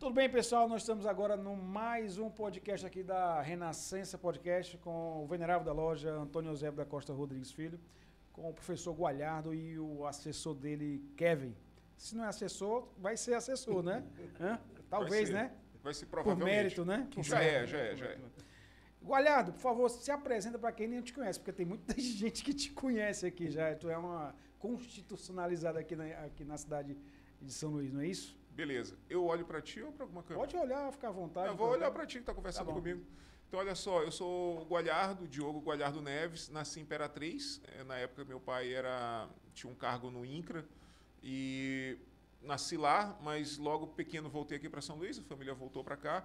Tudo bem, pessoal? Nós estamos agora no mais um podcast aqui da Renascença Podcast com o venerável da loja Antônio Eusébio da Costa Rodrigues Filho, com o professor Gualhardo e o assessor dele, Kevin. Se não é assessor, vai ser assessor, né? Talvez, né? Vai ser provavelmente. Por mérito, né? Por Já mérito. é. Gualhardo, por favor, se apresenta para quem nem te conhece, porque tem muita gente que te conhece aqui já. Tu é uma constitucionalizada aqui na cidade de São Luís, não é isso? Beleza. Eu olho para ti ou para alguma câmera? Pode olhar, fica à vontade. Eu vou olhar para ti que está conversando Tá bom. comigo. Então, olha só, eu sou o Gualhardo, Diogo Gualhardo Neves, nasci em Imperatriz. Na época, meu pai tinha um cargo no INCRA e nasci lá, mas logo pequeno voltei aqui para São Luís, a família voltou para cá.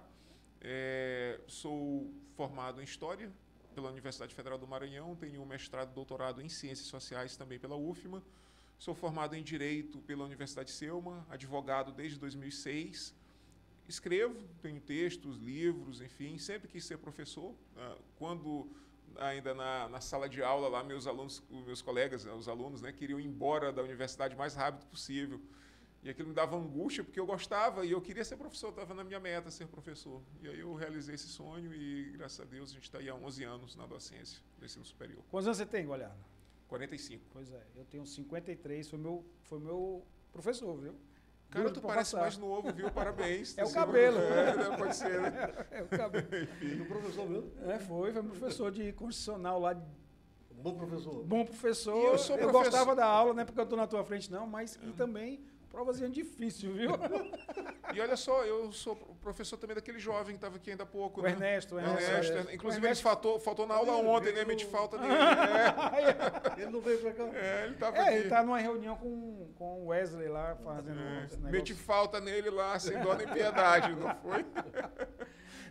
Sou formado em História pela Universidade Federal do Maranhão, tenho um mestrado e doutorado em Ciências Sociais também pela UFMA. Sou formado em Direito pela Universidade Selma, advogado desde 2006. Escrevo, tenho textos, livros, enfim, sempre quis ser professor. Quando ainda na sala de aula lá, meus colegas, os alunos, né, queriam ir embora da universidade o mais rápido possível. E aquilo me dava angústia, porque eu gostava e eu queria ser professor, estava na minha meta ser professor. E aí eu realizei esse sonho e, graças a Deus, a gente está aí há 11 anos na docência do ensino superior. Quantos anos você tem, Gualhardo? 45. Pois é, eu tenho 53, foi meu professor, viu? Cara, Duro tu pra parece passar. mais novo, viu? Parabéns. É o cabelo. Pode ser, né? É o cabelo. Do professor mesmo? Foi meu professor de constitucional lá. Bom professor. Bom professor. E eu sou eu professor. gostava da aula, não é porque eu estou na tua frente, não, mas e também provazinha difícil, viu? E olha só, eu sou professor também daquele jovem que estava aqui ainda há pouco. O né? Ernesto. Inclusive, O Ernesto- ele faltou na aula ontem, né? Mente falta dele. Ele não veio pra cá? Ele estava É, aqui. ele tá numa reunião com o Wesley lá, fazendo esse negócio. Meti falta nele lá, sem dó nem piedade, não foi?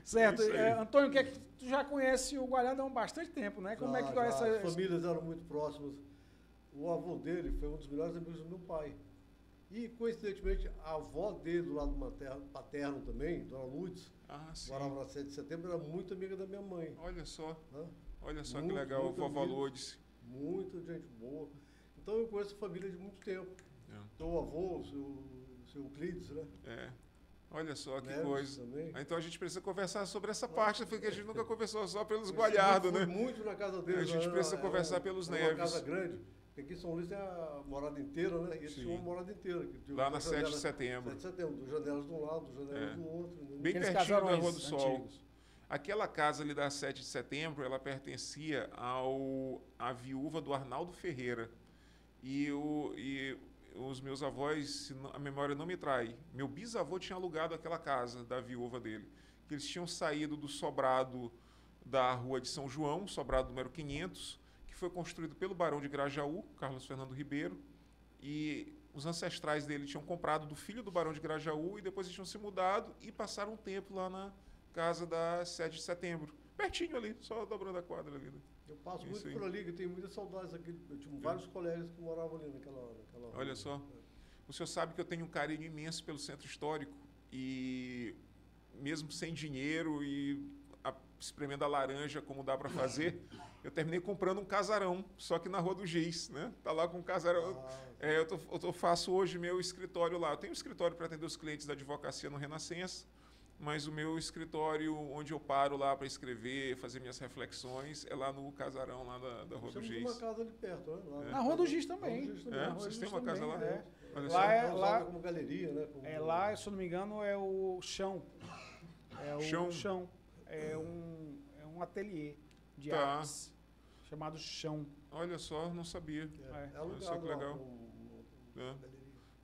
Certo. Isso aí. Antônio, que é que tu já conhece o Gualhardo há bastante tempo, né? Como é que conhece As famílias eram muito próximas. O avô dele foi um dos melhores amigos do meu pai. E, coincidentemente, a avó dele, do lado paterno também, Dona Lourdes, Sim. morava na 7 de setembro, era muito amiga da minha mãe. Olha só que Muito, legal, muito vovó amigo. Lourdes. Muita gente boa. Então eu conheço a família de muito tempo. Então o avô, o seu Euclides, né? Olha só que Neves coisa. também. Então a gente precisa conversar sobre essa parte, porque a gente nunca conversou só pelos Eu Gualhardo, fui né? muito na casa dele. A gente precisa conversar pelos Uma Neves. casa grande. Porque aqui em São Luís tem a morada inteira, né? E eles Sim. tinham uma morada inteira. Lá na 7 de setembro. 7 de setembro, dos janelas de um lado, dos janelas do outro. Né? Bem Aqueles pertinho da casarões Rua do Sol. antigos. Aquela casa ali da 7 de setembro, ela pertencia à viúva do Arnaldo Ferreira. E os meus avós, se a memória não me trai, meu bisavô tinha alugado aquela casa da viúva dele. Que eles tinham saído do sobrado da Rua de São João, sobrado número 500, que foi construído pelo Barão de Grajaú, Carlos Fernando Ribeiro, e os ancestrais dele tinham comprado do filho do Barão de Grajaú e depois eles tinham se mudado e passaram um tempo lá na casa da 7 de setembro. Pertinho ali, só dobrando a quadra ali. Né? Eu passo Isso muito aí. por ali, que eu tenho muitas saudades aqui. Eu tinha vários colegas que moravam ali naquela rua. Olha só. O senhor sabe que eu tenho um carinho imenso pelo centro histórico e mesmo sem dinheiro e espremendo a laranja como dá para fazer, eu terminei comprando um casarão, só que na Rua do Giz, né? Tá lá com um casarão. Eu faço hoje meu escritório lá. Eu tenho um escritório para atender os clientes da advocacia no Renascença, mas o meu escritório, onde eu paro lá para escrever, fazer minhas reflexões, é lá no casarão lá da Rua do Temos Giz. uma casa ali perto, né? Lá Na Rua do Giz também. Na Rua do Giz também. Na Rua do Vocês Giz têm uma casa também, lá? é. Olha Lá só. é- usada como galeria, né? Como... Lá, se eu não me engano, é o chão. É o Chão? chão. É um ateliê de Tá. artes chamado Chão. Olha só, não sabia. É Olha só alugado que lá, legal. como galeria.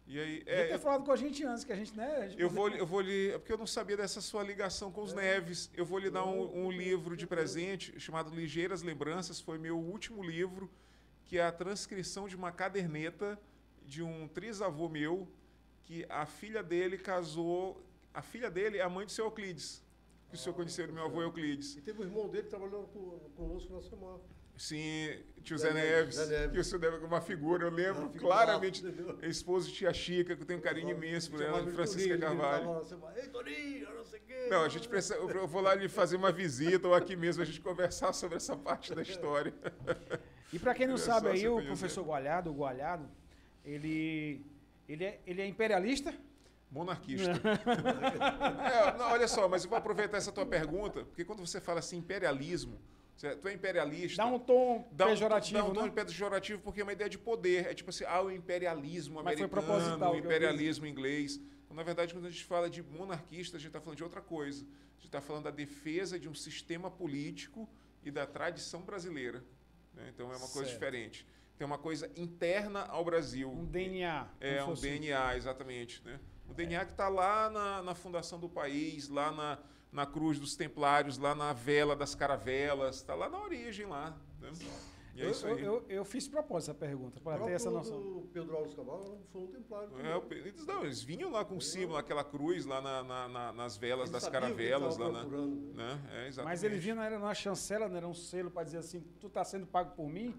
E aí, Devia ter falado com a gente antes, que a gente, né? a gente- eu vou lhe, é porque eu não sabia dessa sua ligação com os Neves. Eu vou lhe dar um livro de presente chamado Ligeiras Lembranças. Foi meu último livro, que é a transcrição de uma caderneta de um trisavô meu, que a filha dele casou. A filha dele é a mãe do seu Euclides, que o senhor conheceu do meu avô Euclides. E teve um irmão dele que trabalhou conosco na semana. Sim, tio Zé Zé Neves, Neves, Zé Neves. que o senhor deve uma figura, eu lembro Uma figura, claramente, entendeu? esposo de tia Chica, que eu tenho um carinho imenso por ela, Chamava de Francisca Toninho, ele Carvalho. tava na semana, ei, Toninho, não sei o quê. Não, a gente precisa, eu vou lá lhe fazer uma visita ou aqui mesmo a gente conversar sobre essa parte da história. E para quem não É sabe só aí, você o conhecer. professor Gualhardo, ele é imperialista? Monarquista. Não, olha só, mas eu vou aproveitar essa tua pergunta, porque quando você fala assim, imperialismo, tu é imperialista... Dá um tom pejorativo, Dá um tom né? pejorativo porque é uma ideia de poder. É tipo assim, o imperialismo Mas foi americano, proposital o que eu imperialismo inglês. Então, na verdade, quando a gente fala de monarquista, a gente está falando de outra coisa. A gente está falando da defesa de um sistema político e da tradição brasileira. Né? Então, é uma coisa Certo. diferente. Tem uma coisa interna ao Brasil. Um DNA. É, como um fosse. DNA, exatamente. Né? O DNA que está lá na fundação do país, lá na cruz dos templários, lá na vela das caravelas, está lá na origem lá. Né? E é isso aí. Eu fiz propósito essa pergunta, para ter essa noção. O Pedro Alves Cabral foi um templário. Eles vinham lá com o símbolo, aquela cruz lá nas velas das sabiam que caravelas. estavam Lá procurando, né? Exatamente. Mas ele vinha, não era uma chancela, não era um selo para dizer assim, tu está sendo pago por mim,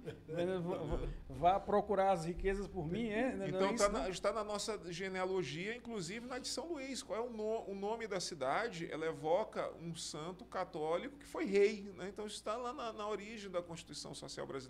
vá procurar as riquezas por mim, é? Então Não está na nossa genealogia, inclusive na de São Luís. Qual é o nome da cidade? Ela evoca um santo católico que foi rei. Né? Então isso está lá na origem da Constituição Social Brasileira.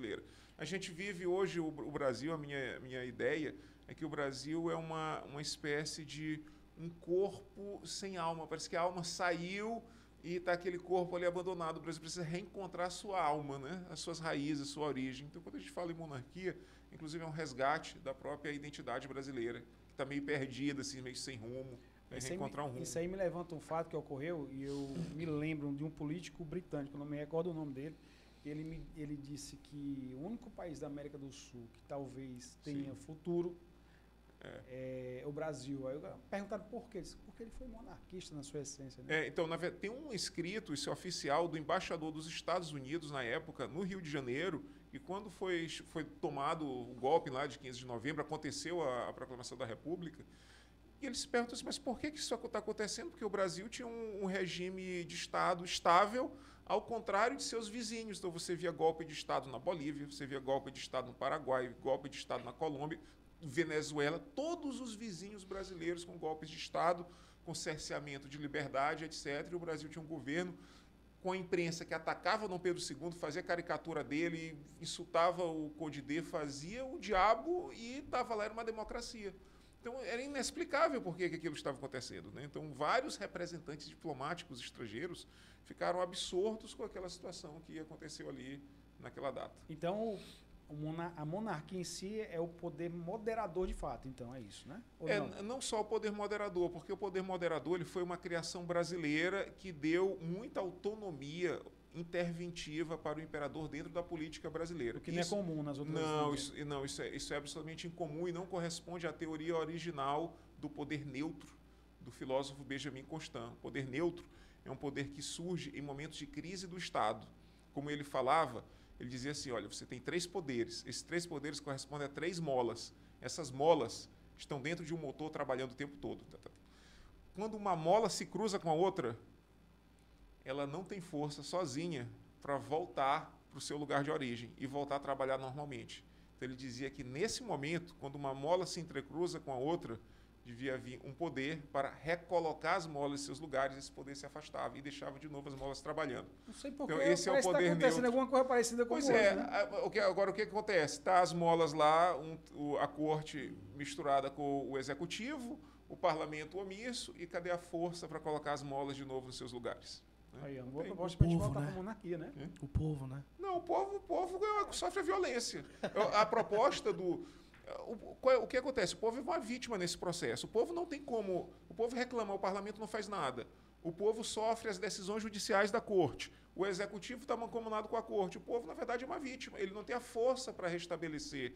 A gente vive hoje o Brasil, a minha ideia é que o Brasil é uma espécie de um corpo sem alma. Parece que a alma saiu e está aquele corpo ali abandonado. O Brasil precisa reencontrar a sua alma, né? As suas raízes, a sua origem. Então, quando a gente fala em monarquia, inclusive é um resgate da própria identidade brasileira, que está meio perdida, assim, meio sem rumo. Reencontrar um rumo. Isso aí me levanta um fato que ocorreu, e eu me lembro de um político britânico, não me recordo o nome dele. Ele disse que o único país da América do Sul que talvez tenha futuro é o Brasil. Aí perguntaram por quê? Ele disse, porque ele foi monarquista na sua essência. Né? Então, tem um escrito, isso é oficial, do embaixador dos Estados Unidos na época, no Rio de Janeiro, e quando foi tomado o golpe lá de 15 de novembro, aconteceu a proclamação da República, e ele se perguntou assim, mas por que isso está acontecendo? Porque o Brasil tinha um regime de Estado estável, ao contrário de seus vizinhos. Então, você via golpe de Estado na Bolívia, você via golpe de Estado no Paraguai, golpe de Estado na Colômbia, Venezuela, todos os vizinhos brasileiros com golpes de Estado, com cerceamento de liberdade, etc. E o Brasil tinha um governo com a imprensa que atacava Dom Pedro II, fazia caricatura dele, insultava o Codidê, fazia o diabo e estava lá, era uma democracia. Então, era inexplicável por que aquilo estava acontecendo. Né? Então, vários representantes diplomáticos estrangeiros ficaram absortos com aquela situação que aconteceu ali naquela data. Então, a monarquia em si é o poder moderador de fato, então é isso, né? Ou não só o poder moderador, porque o poder moderador ele foi uma criação brasileira que deu muita autonomia interventiva para o imperador dentro da política brasileira. O que não é comum nas outras isso é absolutamente incomum e não corresponde à teoria original do poder neutro do filósofo Benjamin Constant. O poder neutro é um poder que surge em momentos de crise do Estado. Como ele falava, ele dizia assim, olha, você tem 3 poderes. Esses 3 poderes correspondem a 3 molas. Essas molas estão dentro de um motor trabalhando o tempo todo. Quando uma mola se cruza com a outra, ela não tem força sozinha para voltar para o seu lugar de origem e voltar a trabalhar normalmente. Então, ele dizia que, nesse momento, quando uma mola se entrecruza com a outra, devia vir um poder para recolocar as molas em seus lugares, esse poder se afastava e deixava de novo as molas trabalhando. Não sei por que então, esse é o poder neutro. Alguma coisa parecida com pois hoje, é, né? Agora o que acontece? Tá as molas lá, a corte misturada com o executivo, o parlamento omisso, e cadê a força para colocar as molas de novo nos seus lugares? Aí, uma boa proposta para a gente voltar para a monarquia, né? O povo, né? Não, o povo sofre a violência. A proposta do... O que acontece? O povo é uma vítima nesse processo. O povo não tem como... O povo reclama, o parlamento não faz nada. O povo sofre as decisões judiciais da corte. O executivo está mancomunado com a corte. O povo, na verdade, é uma vítima. Ele não tem a força para restabelecer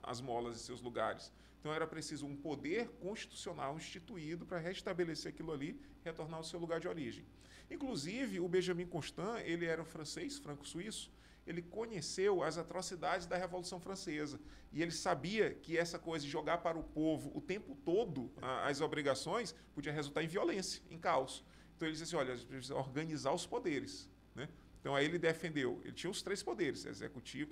as molas em seus lugares. Então, era preciso um poder constitucional instituído para restabelecer aquilo ali e retornar ao seu lugar de origem. Inclusive, o Benjamin Constant, ele era um francês, franco-suíço, ele conheceu as atrocidades da Revolução Francesa. E ele sabia que essa coisa de jogar para o povo o tempo todo as obrigações podia resultar em violência, em caos. Então ele disse assim, olha, a gente precisa organizar os poderes. Né? Então aí ele defendeu, ele tinha os 3 poderes,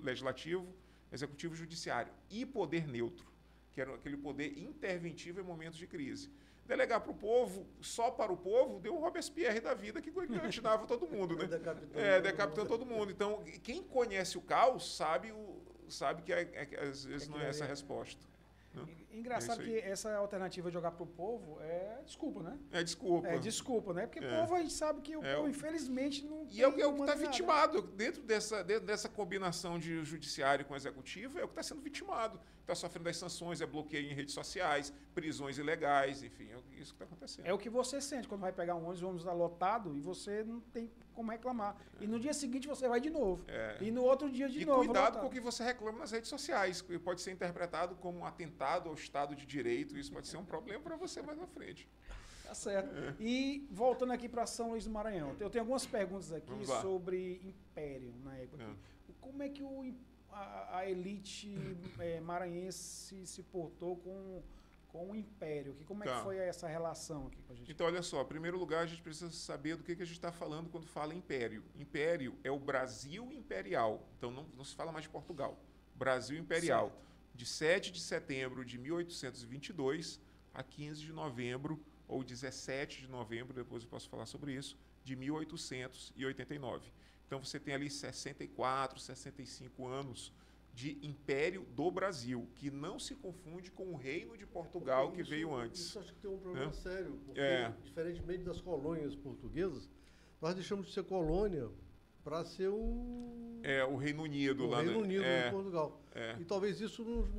legislativo, executivo e judiciário, e poder neutro, que era aquele poder interventivo em momentos de crise. Delegar para o povo, só para o povo, deu um Robespierre da vida que guilhotinava todo mundo, né? Decapitando todo mundo. Então, quem conhece o caos sabe que às vezes não é essa a resposta. Né? Engraçado que essa alternativa de jogar pro povo é desculpa, né? É desculpa. É desculpa, né? Porque povo a gente sabe que o povo, infelizmente, não E é o que está vitimado. Dentro dessa combinação de judiciário com executivo, é o que está sendo vitimado. Está sofrendo as sanções, é bloqueio em redes sociais, prisões ilegais, enfim, é isso que está acontecendo. É o que você sente quando vai pegar um ônibus, o ônibus está lotado e você não tem como reclamar. E no dia seguinte você vai de novo. E no outro dia de novo. E cuidado com o que você reclama nas redes sociais, que pode ser interpretado como um atentado ao Estado de Direito. Isso pode ser um problema para você mais na frente. Tá certo. E voltando aqui para São Luís do Maranhão, eu tenho algumas perguntas aqui sobre império na época. Como é que a elite maranhense se portou com o império? Como é que foi essa relação aqui com a gente? Então, olha só, em primeiro lugar, a gente precisa saber do que a gente está falando quando fala império. Império é o Brasil imperial. Então, não se fala mais de Portugal. Brasil imperial. Certo. De 7 de setembro de 1822 a 15 de novembro, ou 17 de novembro, depois eu posso falar sobre isso, de 1889. Então, você tem ali 64, 65 anos de Império do Brasil, que não se confunde com o Reino de Portugal que veio antes. Isso acho que tem um problema sério, porque, diferentemente das colônias portuguesas, nós deixamos de ser colônia para ser o Reino Unido. O Reino Unido em Portugal. E talvez isso nós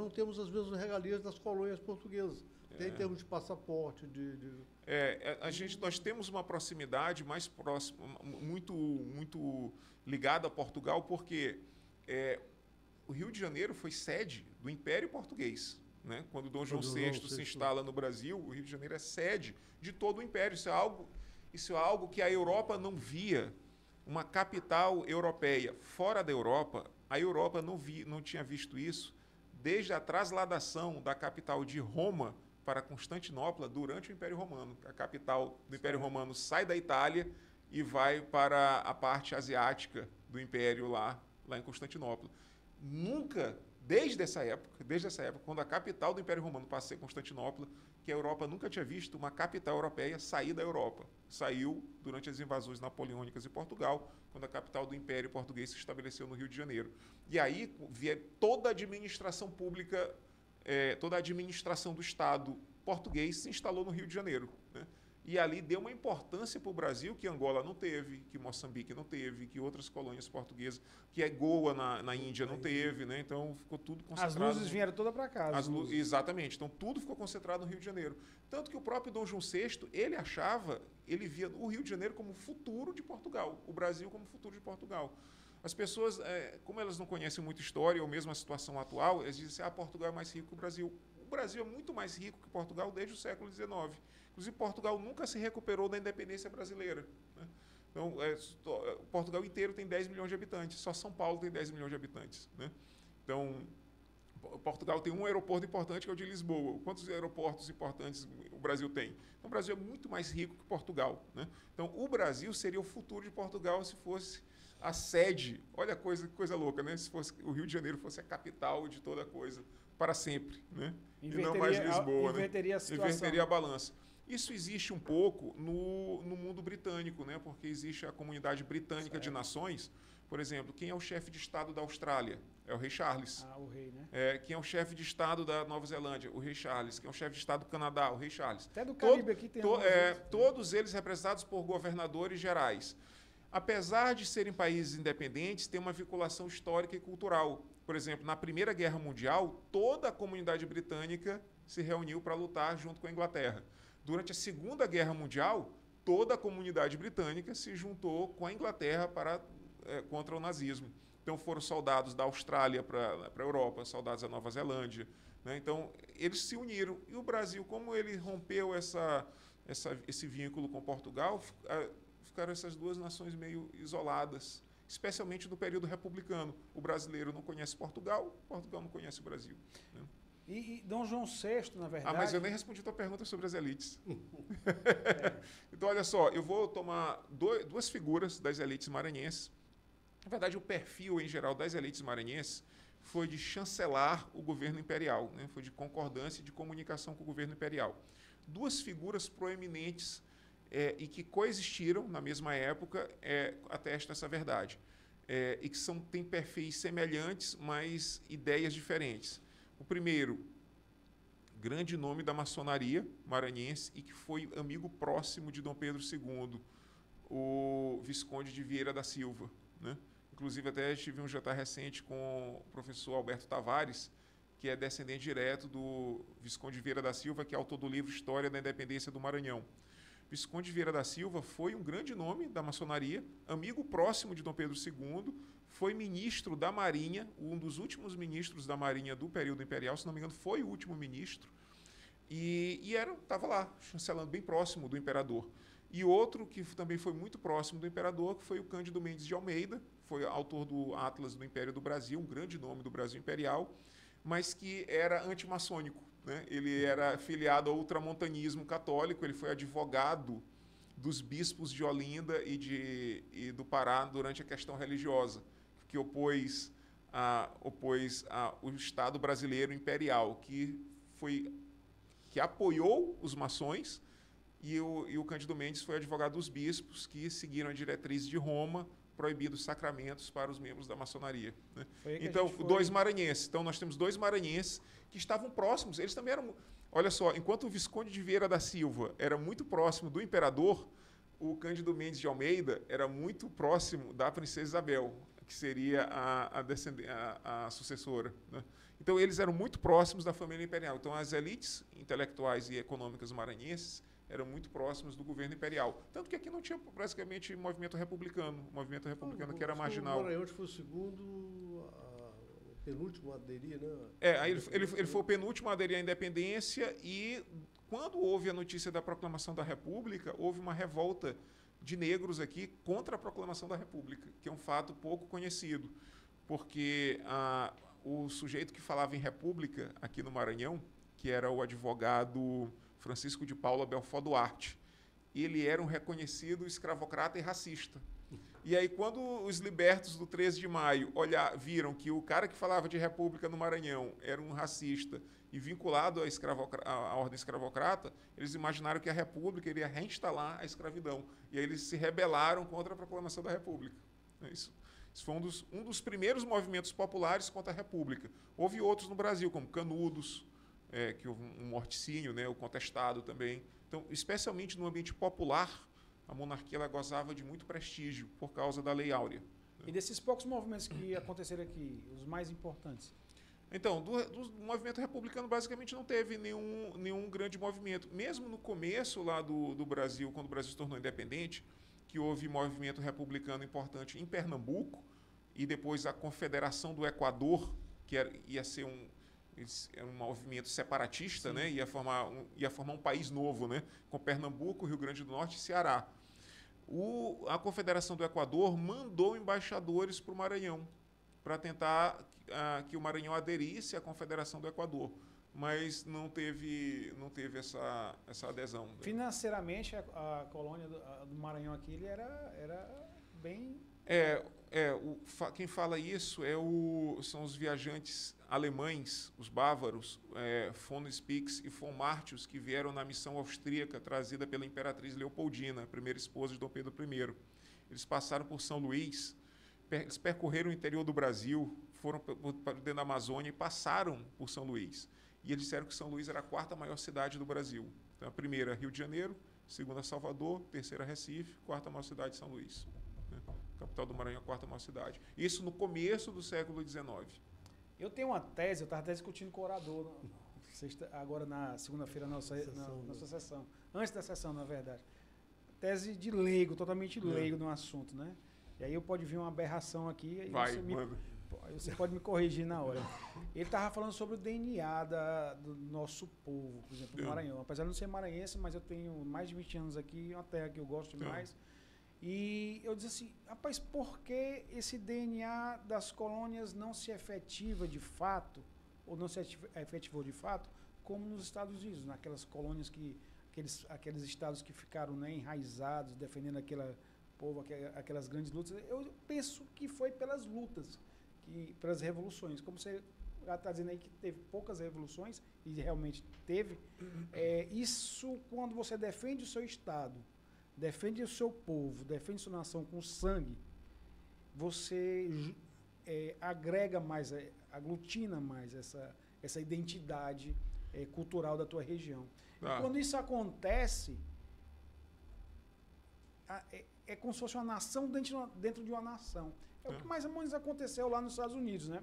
não temos as mesmas regalias das colônias portuguesas. Até em termos de passaporte, nós temos uma proximidade mais próxima, muito ligada a Portugal, porque o Rio de Janeiro foi sede do Império Português. Né? Quando Dom João VI se instala no Brasil, o Rio de Janeiro é sede de todo o Império. Isso é algo que a Europa não via. Uma capital europeia fora da Europa, a Europa não tinha visto isso desde a trasladação da capital de Roma para Constantinopla durante o Império Romano. A capital do Império Romano sai da Itália e vai para a parte asiática do Império lá em Constantinopla. Nunca, desde essa época, quando a capital do Império Romano passa a ser Constantinopla, que a Europa nunca tinha visto uma capital europeia sair da Europa. Saiu durante as invasões napoleônicas em Portugal, quando a capital do Império Português se estabeleceu no Rio de Janeiro. E aí toda a administração pública, toda a administração do Estado português se instalou no Rio de Janeiro. Né? E ali deu uma importância para o Brasil que Angola não teve, que Moçambique não teve, que outras colônias portuguesas, que Goa na Índia não teve. Né? Então ficou tudo concentrado. As luzes vieram todas para cá. Exatamente. Então tudo ficou concentrado no Rio de Janeiro. Tanto que o próprio Dom João VI, ele via o Rio de Janeiro como futuro de Portugal, o Brasil como futuro de Portugal. As pessoas, como elas não conhecem muito história ou mesmo a situação atual, elas dizem assim, Portugal é mais rico que o Brasil. O Brasil é muito mais rico que Portugal desde o século XIX. Inclusive, Portugal nunca se recuperou da independência brasileira. Né? Então, Portugal inteiro tem 10 milhões de habitantes, só São Paulo tem 10 milhões de habitantes. Né? Então, Portugal tem um aeroporto importante, que é o de Lisboa. Quantos aeroportos importantes o Brasil tem? Então, o Brasil é muito mais rico que Portugal. Né? Então, o Brasil seria o futuro de Portugal se fosse a sede. Olha que coisa louca, né? Se fosse o Rio de Janeiro fosse a capital de toda a coisa para sempre, né? E não mais Lisboa, inverteria a situação. Inverteria a balança. Isso existe um pouco no mundo britânico, né? Porque existe a comunidade britânica de nações. Por exemplo, quem é o chefe de Estado da Austrália? É o rei Charles. O rei, né? Quem é o chefe de Estado da Nova Zelândia? O rei Charles. Quem é o chefe de Estado do Canadá? O rei Charles. Até do Caribe aqui tem todos eles representados por governadores gerais. Apesar de serem países independentes, tem uma vinculação histórica e cultural. Por exemplo, na Primeira Guerra Mundial, toda a comunidade britânica se reuniu para lutar junto com a Inglaterra. Durante a Segunda Guerra Mundial, toda a comunidade britânica se juntou com a Inglaterra contra o nazismo. Então, foram soldados da Austrália para a Europa, soldados da Nova Zelândia. Né? Então, eles se uniram. E o Brasil, como ele rompeu esse vínculo com Portugal, ficaram essas duas nações meio isoladas, especialmente no período republicano. O brasileiro não conhece Portugal não conhece o Brasil. Né? E Dom João VI, na verdade... mas eu nem respondi a tua pergunta sobre as elites. Então, olha só, eu vou tomar duas figuras das elites maranhenses. Na verdade, o perfil, em geral, das elites maranhenses foi de chancelar o governo imperial, né? Foi de concordância e de comunicação com o governo imperial. Duas figuras proeminentes e que coexistiram na mesma época atestam essa verdade. e que têm perfis semelhantes, mas ideias diferentes. O primeiro, grande nome da maçonaria maranhense e que foi amigo próximo de Dom Pedro II, o Visconde de Vieira da Silva, né? Inclusive, até tive um jantar recente com o professor Alberto Tavares, que é descendente direto do Visconde de Vieira da Silva, que é autor do livro História da Independência do Maranhão. Visconde de Vieira da Silva foi um grande nome da maçonaria, amigo próximo de Dom Pedro II, foi ministro da Marinha, um dos últimos ministros da Marinha do período imperial, se não me engano, foi o último ministro, e estava lá, chancelando bem próximo do imperador. E outro que também foi muito próximo do imperador, que foi o Cândido Mendes de Almeida, foi autor do Atlas do Império do Brasil, um grande nome do Brasil imperial, mas que era antimaçônico, né? Ele era filiado ao ultramontanismo católico, ele foi advogado dos bispos de Olinda e do Pará durante a questão religiosa, que opôs o Estado brasileiro imperial, que apoiou os maçons, e o Cândido Mendes foi advogado dos bispos que seguiram a diretriz de Roma, proibindo os sacramentos para os membros da maçonaria, né? Então, dois maranhenses. Então, nós temos dois maranhenses que estavam próximos. Eles também eram... Olha só, enquanto o Visconde de Vieira da Silva era muito próximo do imperador, o Cândido Mendes de Almeida era muito próximo da princesa Isabel, que seria a sucessora, né? Então, eles eram muito próximos da família imperial. Então, as elites intelectuais e econômicas maranhenses eram muito próximos do governo imperial. Tanto que aqui não tinha praticamente movimento republicano que era marginal. O Maranhão foi o segundo, o penúltimo a aderir, né? Aí ele foi o penúltimo a aderir à independência, e quando houve a notícia da proclamação da República, houve uma revolta de negros aqui contra a proclamação da República, que é um fato pouco conhecido, porque o sujeito que falava em República aqui no Maranhão, que era o advogado Francisco de Paula Belfort Duarte, ele era um reconhecido escravocrata e racista. E aí, quando os libertos do 13 de maio viram que o cara que falava de República no Maranhão era um racista e vinculado à ordem escravocrata, eles imaginaram que a República iria reinstalar a escravidão. E aí eles se rebelaram contra a proclamação da República. Isso foi um dos primeiros movimentos populares contra a República. Houve outros no Brasil, como Canudos, que houve um morticínio, né, o contestado também. Então, especialmente no ambiente popular, a monarquia ela gozava de muito prestígio por causa da Lei Áurea. E desses poucos movimentos que aconteceram aqui, os mais importantes? Então, do movimento republicano, basicamente não teve nenhum grande movimento. Mesmo no começo lá do Brasil, quando o Brasil se tornou independente, que houve movimento republicano importante em Pernambuco, e depois a Confederação do Equador, que ia ser era um movimento separatista, né? Ia formar um país novo, né? Com Pernambuco, Rio Grande do Norte e Ceará. A Confederação do Equador mandou embaixadores para o Maranhão para tentar que o Maranhão aderisse à Confederação do Equador, mas não teve essa adesão, né? Financeiramente, a colônia do Maranhão aqui ele era bem... Quem fala isso são os viajantes alemães, os bávaros, von Spix e von Martius, que vieram na missão austríaca trazida pela imperatriz Leopoldina, primeira esposa de Dom Pedro I. Eles passaram por São Luís, eles percorreram o interior do Brasil, foram para dentro da Amazônia e passaram por São Luís. E eles disseram que São Luís era a quarta maior cidade do Brasil. Então, a primeira, Rio de Janeiro, segunda, Salvador, terceira, Recife, quarta maior cidade, São Luís. Capital do Maranhão, a quarta maior cidade. Isso no começo do século XIX. Eu tenho uma tese, eu estava até discutindo com o orador agora na segunda-feira na nossa sessão. Antes da sessão, na verdade. Tese de leigo, totalmente leigo no assunto, né? E aí pode vir uma aberração aqui. Você pode me corrigir na hora. Ele estava falando sobre o DNA do nosso povo, por exemplo, do Maranhão. Apesar de não ser maranhense, mas eu tenho mais de 20 anos aqui, uma terra que eu gosto demais. E eu disse assim, rapaz, por que esse DNA das colônias não se efetiva de fato, ou não se efetivou de fato, como nos Estados Unidos, naquelas colônias aqueles estados que ficaram, né, enraizados, defendendo aquele povo, aquelas grandes lutas. Eu penso que foi pelas lutas, pelas revoluções. Como você já está dizendo aí que teve poucas revoluções, e realmente teve, isso quando você defende o seu estado, defende o seu povo, defende sua nação com sangue, você agrega mais, aglutina mais essa identidade cultural da tua região. E quando isso acontece, é como se fosse uma nação dentro de uma nação. É o que mais ou menos aconteceu lá nos Estados Unidos, né?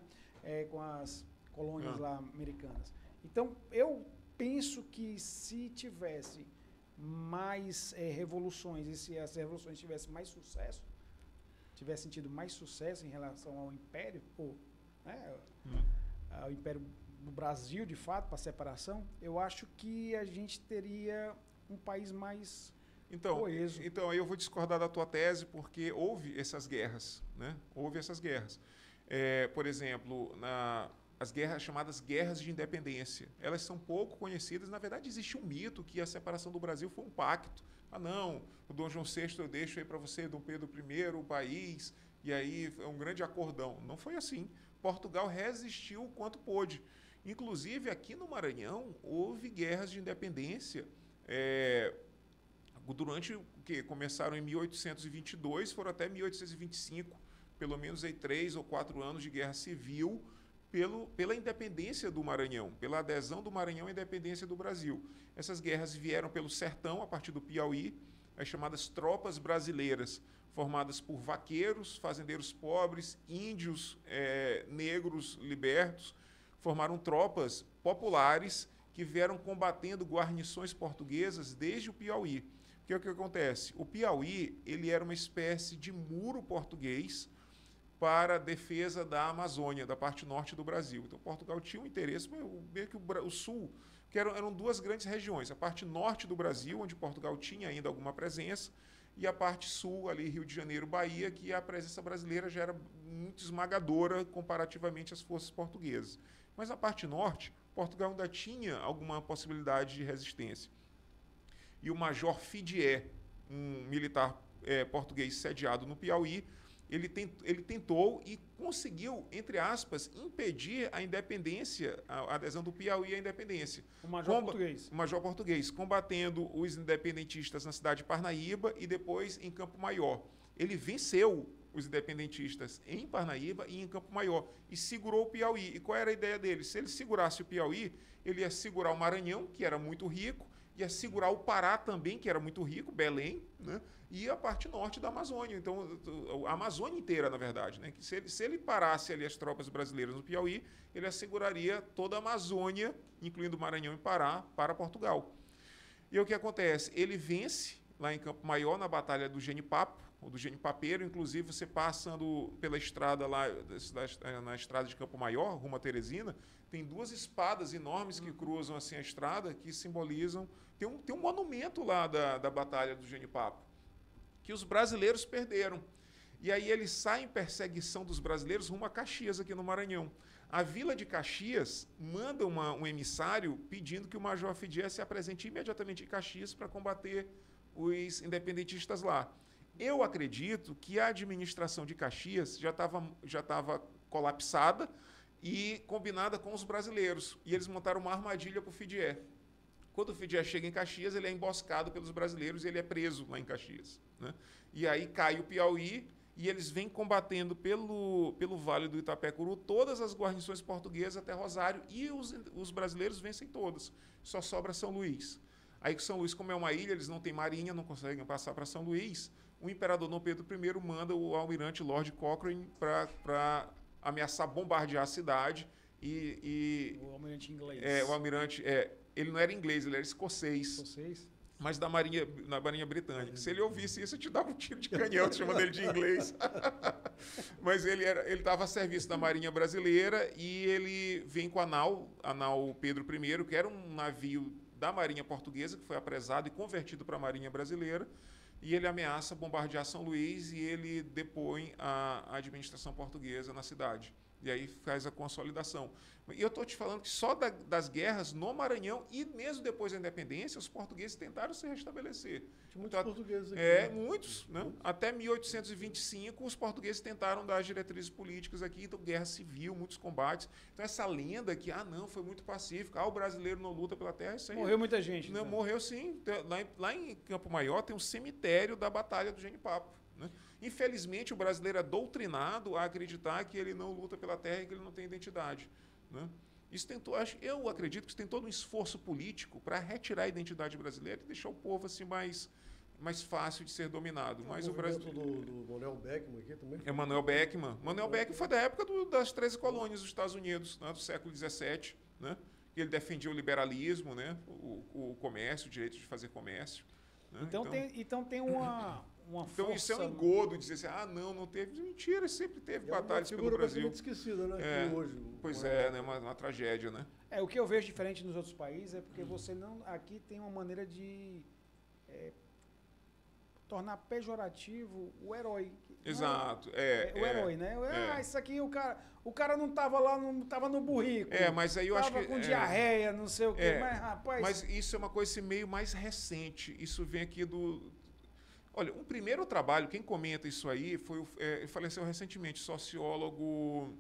Com as colônias lá americanas. Então, eu penso que se tivesse mais revoluções, e se as revoluções tivessem mais sucesso, tivessem tido mais sucesso em relação ao Império, ao Império do Brasil, de fato, para a separação, eu acho que a gente teria um país mais coeso. Então, eu vou discordar da tua tese, porque houve essas guerras, né? Houve essas guerras. Por exemplo, as guerras chamadas guerras de independência, elas são pouco conhecidas. Na verdade, existe um mito que a separação do Brasil foi um pacto. Não, o Dom João VI eu deixo aí para você, Dom Pedro I, o país, e aí é um grande acordão. Não foi assim. Portugal resistiu o quanto pôde. Inclusive, aqui no Maranhão, houve guerras de independência durante que começaram em 1822, foram até 1825, pelo menos aí 3 ou 4 anos de guerra civil pela independência do Maranhão, pela adesão do Maranhão à independência do Brasil. Essas guerras vieram pelo sertão, a partir do Piauí, as chamadas tropas brasileiras, formadas por vaqueiros, fazendeiros pobres, índios, negros libertos, formaram tropas populares que vieram combatendo guarnições portuguesas desde o Piauí. Porque o que acontece? O Piauí ele era uma espécie de muro português para a defesa da Amazônia, da parte norte do Brasil. Então, Portugal tinha um interesse, meio que o sul, que eram duas grandes regiões, a parte norte do Brasil, onde Portugal tinha ainda alguma presença, e a parte sul, ali Rio de Janeiro, Bahia, que a presença brasileira já era muito esmagadora comparativamente às forças portuguesas. Mas na parte norte, Portugal ainda tinha alguma possibilidade de resistência. E o Major Fidié, um militar português sediado no Piauí, ele tentou e conseguiu, entre aspas, impedir a independência, a adesão do Piauí à independência. O Major português. O Major português, combatendo os independentistas na cidade de Parnaíba e depois em Campo Maior. Ele venceu os independentistas em Parnaíba e em Campo Maior e segurou o Piauí. E qual era a ideia dele? Se ele segurasse o Piauí, ele ia segurar o Maranhão, que era muito rico, ia segurar o Pará também, que era muito rico, Belém, né? E a parte norte da Amazônia. Então, a Amazônia inteira, na verdade, né? Que se ele parasse ali as tropas brasileiras no Piauí, ele asseguraria toda a Amazônia, incluindo Maranhão e Pará, para Portugal. E o que acontece? Ele vence lá em Campo Maior, na Batalha do Genipapo, ou do Genipapeiro. Inclusive, você passando pela estrada lá, na estrada de Campo Maior, rumo a Teresina, tem duas espadas enormes que cruzam assim a estrada, que simbolizam... Tem um monumento lá da Batalha do Genipapo, que os brasileiros perderam. E aí ele sai em perseguição dos brasileiros rumo a Caxias, aqui no Maranhão. A vila de Caxias manda um emissário pedindo que o Major Fidié se apresente imediatamente em Caxias para combater os independentistas lá. Eu acredito que a administração de Caxias já estava colapsada e combinada com os brasileiros. E eles montaram uma armadilha para o Fidié. Quando o Fidié chega em Caxias, ele é emboscado pelos brasileiros e ele é preso lá em Caxias, né? E aí cai o Piauí e eles vêm combatendo pelo Vale do Itapecuru todas as guarnições portuguesas até Rosário e os brasileiros vencem todas. Só sobra São Luís. Aí São Luís, como é uma ilha, eles não têm marinha, não conseguem passar para São Luís. O imperador Dom Pedro I manda o almirante Lord Cochrane para ameaçar bombardear a cidade. O almirante inglês. O almirante... ele não era inglês, ele era escocês. Escocês? Mas na Marinha Britânica. Se ele ouvisse isso, eu te dava um tiro de canhão, chamando ele de inglês. Mas ele estava a serviço da Marinha Brasileira e ele vem com a nau Pedro I, que era um navio da Marinha Portuguesa, que foi apresado e convertido para a Marinha Brasileira, e ele ameaça bombardear São Luís e ele depõe a administração portuguesa na cidade. E aí faz a consolidação. E eu estou te falando que só das guerras no Maranhão e mesmo depois da independência, os portugueses tentaram se restabelecer. Tinha muitos portugueses aqui. Muitos, né? Até 1825, os portugueses tentaram dar as diretrizes políticas aqui, então guerra civil, muitos combates. Então essa lenda que, não, foi muito pacífico, o brasileiro não luta pela terra, isso aí... Morreu muita gente. Não, então. Morreu sim. Lá em Campo Maior tem um cemitério da Batalha do Genipapo, né? Infelizmente, o brasileiro é doutrinado a acreditar que ele não luta pela terra e que ele não tem identidade, né? Eu acredito que isso tem todo um esforço político para retirar a identidade brasileira e deixar o povo assim mais fácil de ser dominado. Mas o Brasil do Manuel Beckmann aqui também. É Manuel Beckmann. Manuel Beckmann foi da época das 13 colônias dos Estados Unidos, né, do século XVII, né? Ele defendia o liberalismo, né, o comércio, o direito de fazer comércio. Né? Então tem uma então força... isso é um engodo, dizer assim, não teve. Mentira, sempre teve batalhas pelo Brasil. É uma figura esquecida, né? Hoje, pois é, né, uma tragédia, né? O que eu vejo diferente nos outros países é porque você não... Aqui tem uma maneira de tornar pejorativo o herói. Exato. O herói, né? Isso aqui, o cara não estava lá, não estava no burrico. Mas aí eu acho que... Estava com diarreia, não sei o quê, mas rapaz... Mas isso é uma coisa assim, meio mais recente. Isso vem aqui do... Olha, um primeiro trabalho, quem comenta isso aí, faleceu recentemente, sociólogo,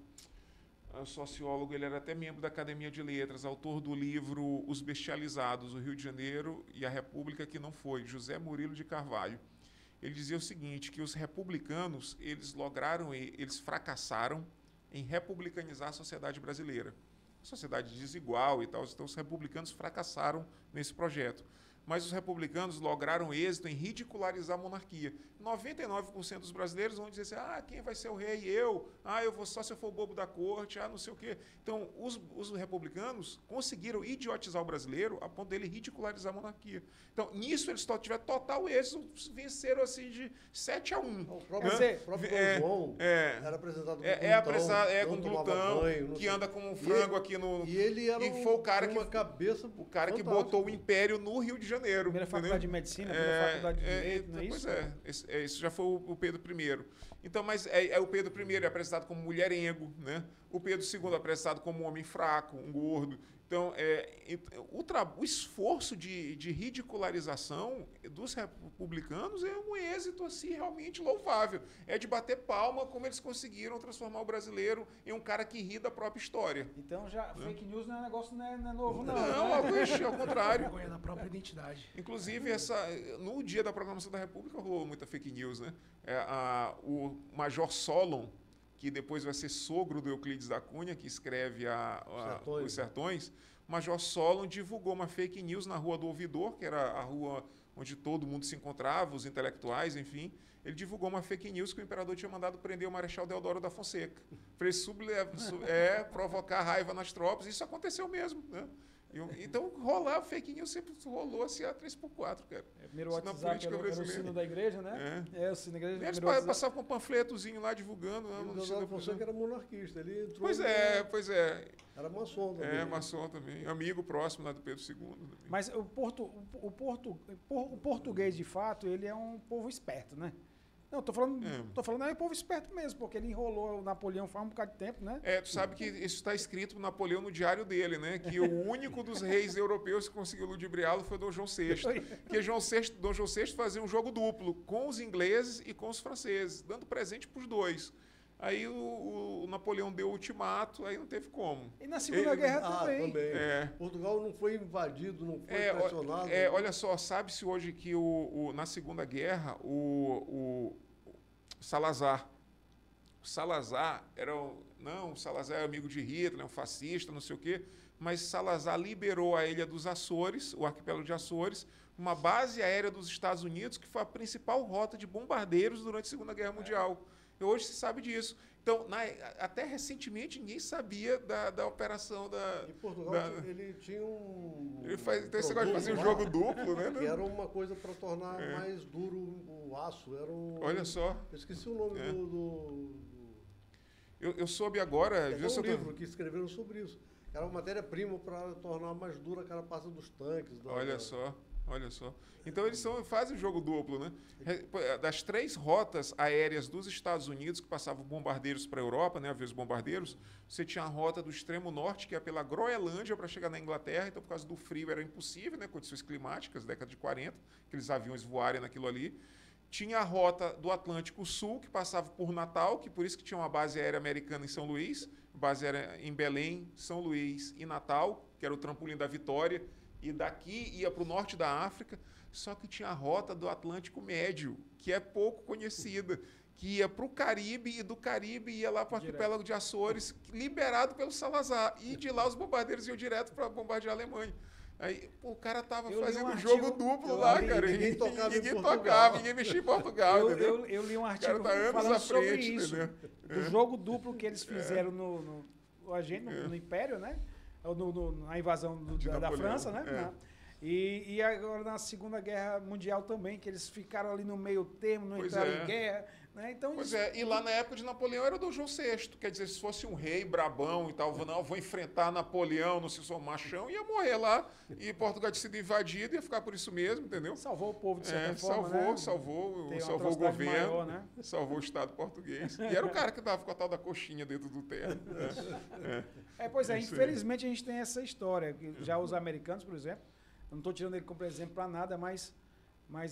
ele era até membro da Academia de Letras, autor do livro Os Bestializados, o Rio de Janeiro e a República que não foi, José Murilo de Carvalho. Ele dizia o seguinte, que os republicanos, eles fracassaram em republicanizar a sociedade brasileira. A sociedade desigual e tal, então os republicanos fracassaram nesse projeto. Mas os republicanos lograram êxito em ridicularizar a monarquia. 99% dos brasileiros vão dizer assim, quem vai ser o rei? Eu vou só se eu for o bobo da corte, não sei o quê. Então, os republicanos conseguiram idiotizar o brasileiro a ponto dele ridicularizar a monarquia. Então, nisso eles tiveram total êxito, venceram assim de 7-1. O próprio João era apresentado com glutão, que anda com um frango aqui no... E ele era foi o cara cabeça o cara que botou o império no Rio de Janeiro. Primeira faculdade de medicina, primeira faculdade de direito, não é isso? Pois é, isso já foi o Pedro I. Então, mas o Pedro I é apresentado como mulherengo, né? O Pedro II é apresentado como um homem fraco, um gordo. Então, o esforço de ridicularização dos republicanos é um êxito assim, realmente louvável. É de bater palma como eles conseguiram transformar o brasileiro em um cara que ri da própria história. Então, fake news não é um negócio não é novo, não. Não, ao contrário. Vergonha da própria identidade. Inclusive, no dia da proclamação da República rolou muita fake news, né? O Major Solon, que depois vai ser sogro do Euclides da Cunha, que escreve Os Sertões, Major Solon divulgou uma fake news na Rua do Ouvidor, que era a rua onde todo mundo se encontrava, os intelectuais, enfim. Ele divulgou uma fake news que o imperador tinha mandado prender o Marechal Deodoro da Fonseca. Para ele provocar raiva nas tropas. Isso aconteceu mesmo, né? Então, rolar fake news sempre rolou assim a 3x4, cara. Primeiro o WhatsApp era o sino da igreja, né? O sino da igreja. Eles passavam com um panfletozinho lá divulgando. O Deodoro Fonseca era monarquista. Ele entrou... Pois é. Era maçom também. Maçom também. Amigo próximo lá do Pedro II. Também. Mas o português, de fato, ele é um povo esperto, né? Não, tô falando é um povo esperto mesmo, porque ele enrolou o Napoleão faz um bocado de tempo, né? Tu sabe que isso está escrito pro Napoleão no diário dele, né? Que o único dos reis europeus que conseguiu ludibriá-lo foi Dom João VI. Porque Dom João VI fazia um jogo duplo com os ingleses e com os franceses, dando presente para os dois. Aí o Napoleão deu o ultimato, aí não teve como. E na Segunda Guerra também. Portugal não foi invadido, não foi pressionado. Olha só, sabe-se hoje que na Segunda Guerra, o Salazar era o Salazar é amigo de Hitler, um fascista, não sei o quê, mas Salazar liberou a ilha dos Açores, o arquipélago de Açores, uma base aérea dos Estados Unidos, que foi a principal rota de bombardeiros durante a Segunda Guerra Mundial. E hoje se sabe disso. Então, até recentemente, ninguém sabia da operação da... Em Portugal, ele tinha um... Então, esse negócio de fazer um jogo duplo, né? Que era uma coisa para tornar mais duro o aço. Olha só. Eu esqueci o nome do... Eu soube agora... Tem um livro que escreveram sobre isso. Era uma matéria-prima para tornar mais dura a carapaça dos tanques. Olha só. Então, eles fazem o jogo duplo, né? Das 3 rotas aéreas dos Estados Unidos que passavam bombardeiros para a Europa, né, havia os bombardeiros, você tinha a rota do extremo norte, que é pela Groenlândia para chegar na Inglaterra, então por causa do frio era impossível, né, condições climáticas, década de 40, aqueles aviões voarem naquilo ali. Tinha a rota do Atlântico Sul, que passava por Natal, que por isso que tinha uma base aérea americana em São Luís, base aérea em Belém, São Luís e Natal, que era o trampolim da Vitória, E daqui ia para o norte da África, só que tinha a rota do Atlântico Médio, que é pouco conhecida, que ia para o Caribe, e do Caribe ia lá para o arquipélago de Açores, liberado pelo Salazar. E de lá os bombardeiros iam direto para bombardear a Alemanha. Aí, pô, o cara tava fazendo um jogo duplo lá, cara. Ninguém tocava ninguém mexia em Portugal. Eu li um artigo falando sobre isso. O jogo duplo que eles fizeram no Império, né? Na invasão da França, né? E agora na Segunda Guerra Mundial também, que eles ficaram ali no meio termo, não entraram em guerra. Né? Então, e lá na época de Napoleão era o Dom João VI. Quer dizer, se fosse um rei brabão e tal, vou enfrentar Napoleão, não sei se sou machão, ia morrer lá. E Portugal tinha sido invadido, ia ficar por isso mesmo, entendeu? Salvou o povo de certa forma, salvou o governo, maior, né? Salvou o Estado português. E era o cara que dava com a tal da coxinha dentro do terno. Pois é, infelizmente a gente tem essa história. Já os americanos, por exemplo, eu não estou tirando ele como exemplo para nada, mas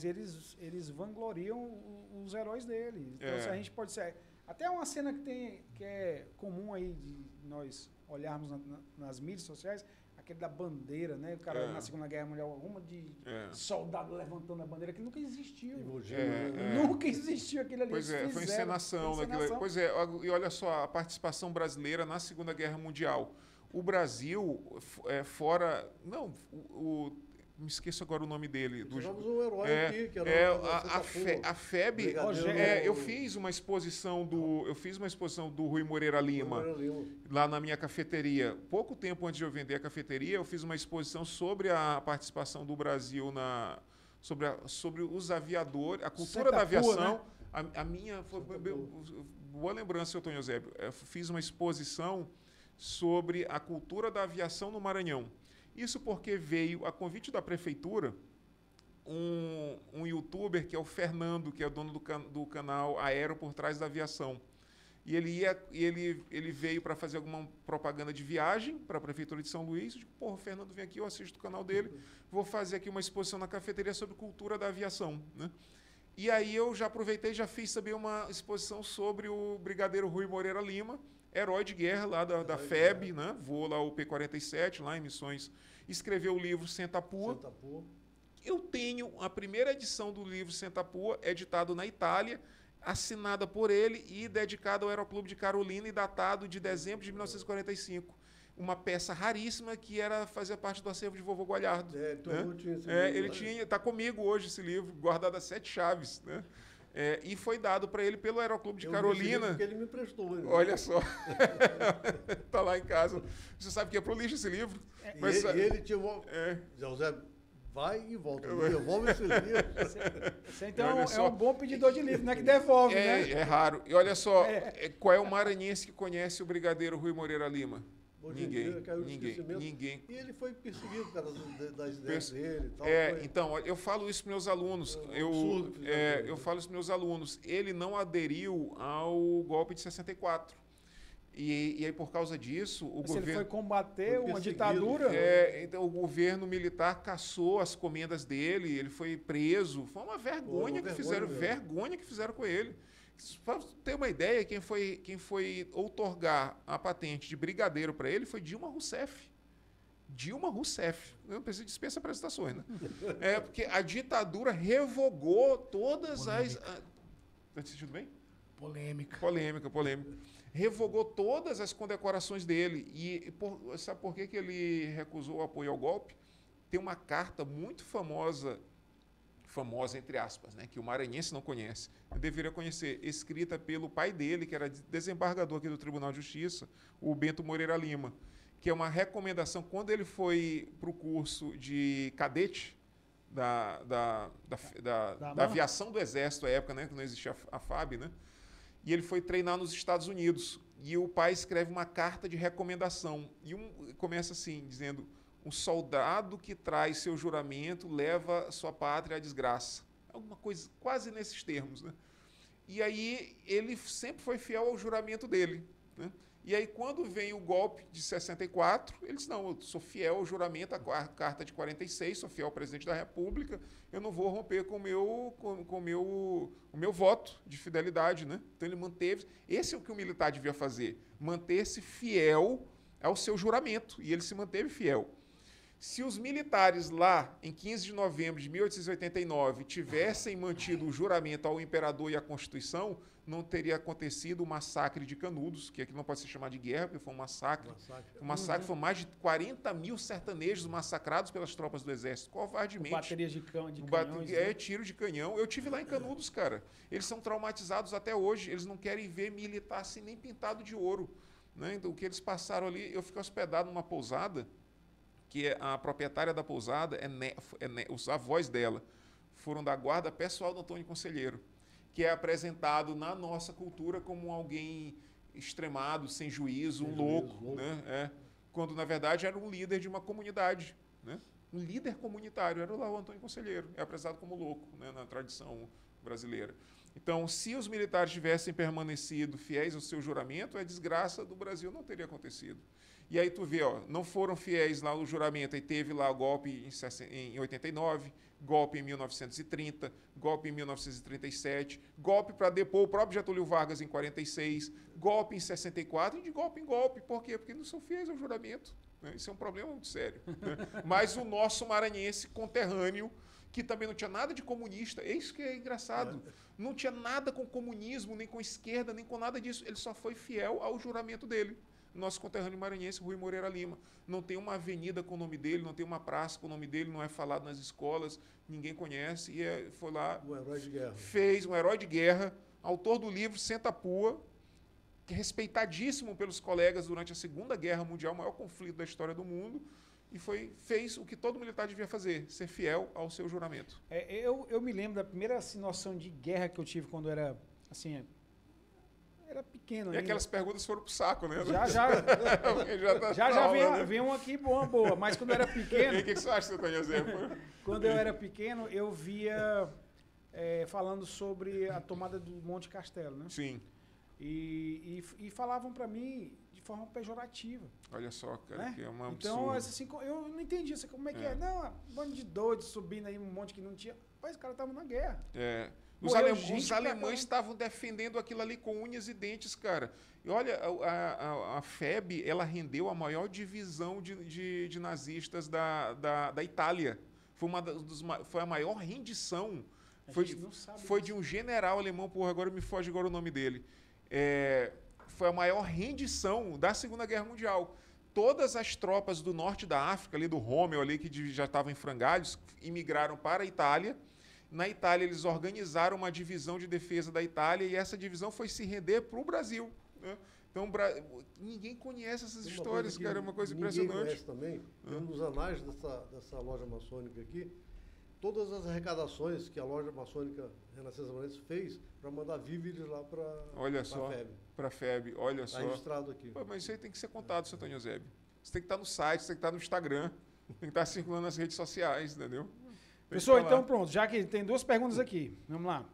eles vangloriam os heróis dele. Então, se a gente pode ser... Até uma cena que é comum aí de nós olharmos nas mídias sociais, aquele da bandeira, né? O cara na Segunda Guerra Mundial, alguma de soldado levantando a bandeira, que nunca existiu. Nunca existiu aquele ali. Pois foi encenação. Pois é, e olha só, a participação brasileira na Segunda Guerra Mundial. O Brasil, fora... Não, me esqueço agora o nome dele. Tivemos um herói aqui, que era a FEB. Eu fiz uma exposição do Rui Moreira Lima lá na minha cafeteria. Pouco tempo antes de eu vender a cafeteria, eu fiz uma exposição sobre a participação do Brasil sobre os aviadores, a cultura da aviação. Né? A minha foi boa lembrança, Antônio Eusébio. Eu fiz uma exposição sobre a cultura da aviação no Maranhão. Isso porque veio, a convite da prefeitura, um youtuber que é o Fernando, que é dono do canal Aero por Trás da Aviação. E ele veio para fazer alguma propaganda de viagem para a prefeitura de São Luís. Eu digo, o Fernando vem aqui, eu assisto o canal dele, vou fazer aqui uma exposição na cafeteria sobre cultura da aviação. Né? E aí eu já aproveitei e já fiz também uma exposição sobre o brigadeiro Rui Moreira Lima, herói de guerra lá da FEB, né? Voou lá o P-47, lá em Missões. Escreveu o livro Sentapua. Eu tenho a primeira edição do livro Sentapua, editado na Itália, assinada por ele e dedicada ao Aeroclube de Carolina e datado de dezembro de 1945. Uma peça raríssima que fazia parte do acervo de Vovô Gualhardo. Ele está comigo hoje esse livro, guardado a 7 chaves, né? E foi dado para ele pelo Aeroclube de Carolina. Porque ele me emprestou. Né? Olha só. Está lá em casa. Você sabe que é pro lixo esse livro. Mas, ele tinha José, vai e volta. Devolve esse livro. Você então é um bom pedidor de livro, não é que devolve, né? É raro. E olha só, qual é o maranhense que conhece o brigadeiro Rui Moreira Lima? Ninguém. E ele foi perseguido por causa das ideias dele e tal. Então, eu falo isso para meus alunos. Eu falo isso para meus alunos. Ele não aderiu ao golpe de 64. E aí, por causa disso, o governo... Ele foi combater uma ditadura? Então, o governo militar cassou as comendas dele, ele foi preso. Foi uma vergonha que fizeram com ele. Para ter uma ideia, quem foi outorgar a patente de brigadeiro para ele foi Dilma Rousseff. Não precisa dispensa apresentações, né? Porque a ditadura revogou todas as... Está sentindo bem? Polêmica. Revogou todas as condecorações dele. Sabe por que ele recusou o apoio ao golpe? Tem uma carta muito famosa entre aspas, né, que o maranhense não conhece, eu deveria conhecer, escrita pelo pai dele, que era desembargador aqui do Tribunal de Justiça, o Bento Moreira Lima, que é uma recomendação, quando ele foi para o curso de cadete da aviação do Exército à época, né, que não existia a FAB, né, e ele foi treinar nos Estados Unidos, e o pai escreve uma carta de recomendação, e começa assim, dizendo... Um soldado que traz seu juramento leva sua pátria à desgraça. Alguma coisa quase nesses termos. Né? E aí ele sempre foi fiel ao juramento dele. Né? E aí quando vem o golpe de 64, ele diz, não, eu sou fiel ao juramento, a carta de 46, sou fiel ao presidente da República, eu não vou romper com o meu voto de fidelidade. Né? Então ele manteve, esse é o que o militar devia fazer, manter-se fiel ao seu juramento, e ele se manteve fiel. Se os militares lá, em 15 de novembro de 1889, tivessem mantido o juramento ao imperador e à Constituição, não teria acontecido o massacre de Canudos, que aqui não pode ser chamado de guerra, porque foi um massacre. O massacre foi mais de 40 mil sertanejos massacrados pelas tropas do exército, covardemente. Com baterias de canhões. Tiro de canhão. Eu tive lá em Canudos, cara. Eles são traumatizados até hoje. Eles não querem ver militar assim nem pintado de ouro. Né? Então, o que eles passaram ali, eu fiquei hospedado numa pousada, que a proprietária da pousada, os avós dela, foram da guarda pessoal do Antônio Conselheiro, que é apresentado na nossa cultura como alguém extremado, sem juízo, um louco. Né? Quando, na verdade, era um líder de uma comunidade. Né? Um líder comunitário, era lá o Antônio Conselheiro, é apresentado como louco, né, na tradição brasileira. Então, se os militares tivessem permanecido fiéis ao seu juramento, a desgraça do Brasil não teria acontecido. E aí tu vê, ó, não foram fiéis lá no juramento, aí teve lá o golpe em 89, golpe em 1930, golpe em 1937, golpe para depor o próprio Getúlio Vargas em 46, golpe em 64, e de golpe em golpe. Por quê? Porque não são fiéis ao juramento. Né? Isso é um problema muito sério. Né? Mas o nosso maranhense conterrâneo, que também não tinha nada de comunista, é isso que é engraçado. Não tinha nada com comunismo, nem com esquerda, nem com nada disso. Ele só foi fiel ao juramento dele. Nosso conterrâneo maranhense, Rui Moreira Lima. Não tem uma avenida com o nome dele, não tem uma praça com o nome dele, não é falado nas escolas, ninguém conhece. E foi lá, um herói de guerra. Fez um herói de guerra, autor do livro Senta Pua, que é respeitadíssimo pelos colegas durante a Segunda Guerra Mundial, o maior conflito da história do mundo, e fez o que todo militar devia fazer, ser fiel ao seu juramento. Eu me lembro da primeira assim, noção de guerra que eu tive quando era assim, era pequeno ainda. E aquelas perguntas foram pro saco, né? Já vem uma aqui boa, mas quando eu era pequeno... E o que você acha, seu Tonhozé? Quando eu era pequeno, eu via falando sobre a tomada do Monte Castelo, né? Sim. E falavam para mim de forma pejorativa. Olha só, cara, né? que é uma absurdo. Então, assim, eu não entendi assim, como é que é. Não, um bando de doidos subindo aí um monte que não tinha... Mas os caras estavam na guerra. Os alemães estavam defendendo aquilo ali com unhas e dentes, cara. E olha, a FEB, ela rendeu a maior divisão de nazistas da Itália. Foi a maior rendição. Foi de um general alemão, agora me foge agora o nome dele. Foi a maior rendição da Segunda Guerra Mundial. Todas as tropas do norte da África, ali do Rômel, ali, que já estavam em frangalhos, imigraram para a Itália. Na Itália, eles organizaram uma divisão de defesa da Itália e essa divisão foi se render para o Brasil. Né? Então, ninguém conhece essas histórias, cara, é uma coisa impressionante. Ninguém conhece também, nos anais dessa loja maçônica aqui, todas as arrecadações que a loja maçônica Renascença Maranhense fez para mandar víveres lá para a FEB. Para a FEB, olha só. Está registrado aqui. Pô, mas isso aí tem que ser contado, seu Antônio Eusébio. Você tem que estar no site, você tem que estar no Instagram, tem que estar circulando nas redes sociais, entendeu? Pessoal, então pronto, já que tem duas perguntas aqui, vamos lá.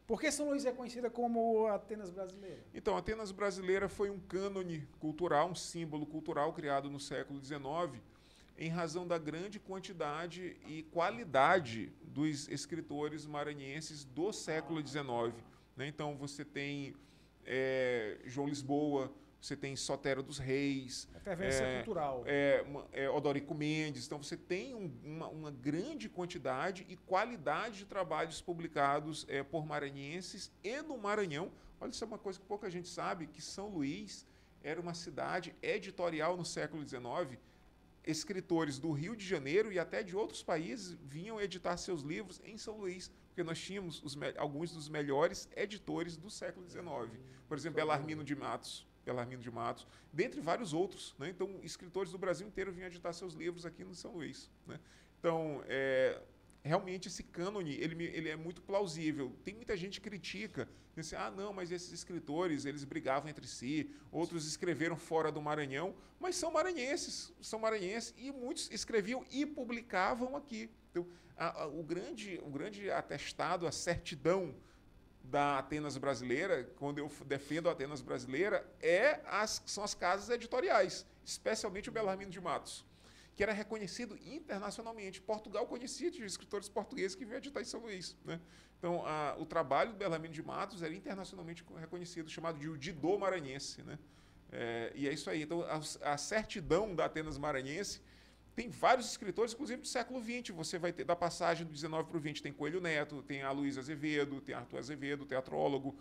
Por que São Luís é conhecida como Atenas brasileira? Então, Atenas brasileira foi um cânone cultural, um símbolo cultural criado no século XIX, em razão da grande quantidade e qualidade dos escritores maranhenses do século XIX. Né? Então, você tem João Lisboa, você tem Sotero dos Reis. Fervência cultural. Odorico Mendes. Então, você tem uma grande quantidade e qualidade de trabalhos publicados por maranhenses e no Maranhão. Olha, isso é uma coisa que pouca gente sabe, que São Luís era uma cidade editorial no século XIX. Escritores do Rio de Janeiro e até de outros países vinham editar seus livros em São Luís, porque nós tínhamos alguns dos melhores editores do século XIX. Por exemplo, Belarmino de Matos, dentre vários outros. Né? Então, escritores do Brasil inteiro vinham editar seus livros aqui no São Luís. Né? Então, realmente, esse cânone ele é muito plausível. Tem muita gente que critica, diz assim, não, mas esses escritores, eles brigavam entre si, outros escreveram fora do Maranhão, mas são maranhenses, e muitos escreviam e publicavam aqui. Então, o grande atestado, a certidão da Atenas brasileira, quando eu defendo a Atenas brasileira, são as casas editoriais, especialmente o Belarmino de Matos, que era reconhecido internacionalmente. Portugal conhecia de escritores portugueses que vinham editar em São Luís. Né? Então, o trabalho do Belarmino de Matos era internacionalmente reconhecido, chamado de o Didô maranhense. Né? E é isso aí. Então, a certidão da Atenas Maranhense tem vários escritores, inclusive do século XX. Você vai ter, da passagem do 19 para o 20, tem Coelho Neto, tem a Luísa Azevedo, tem Arthur Azevedo, teatrólogo.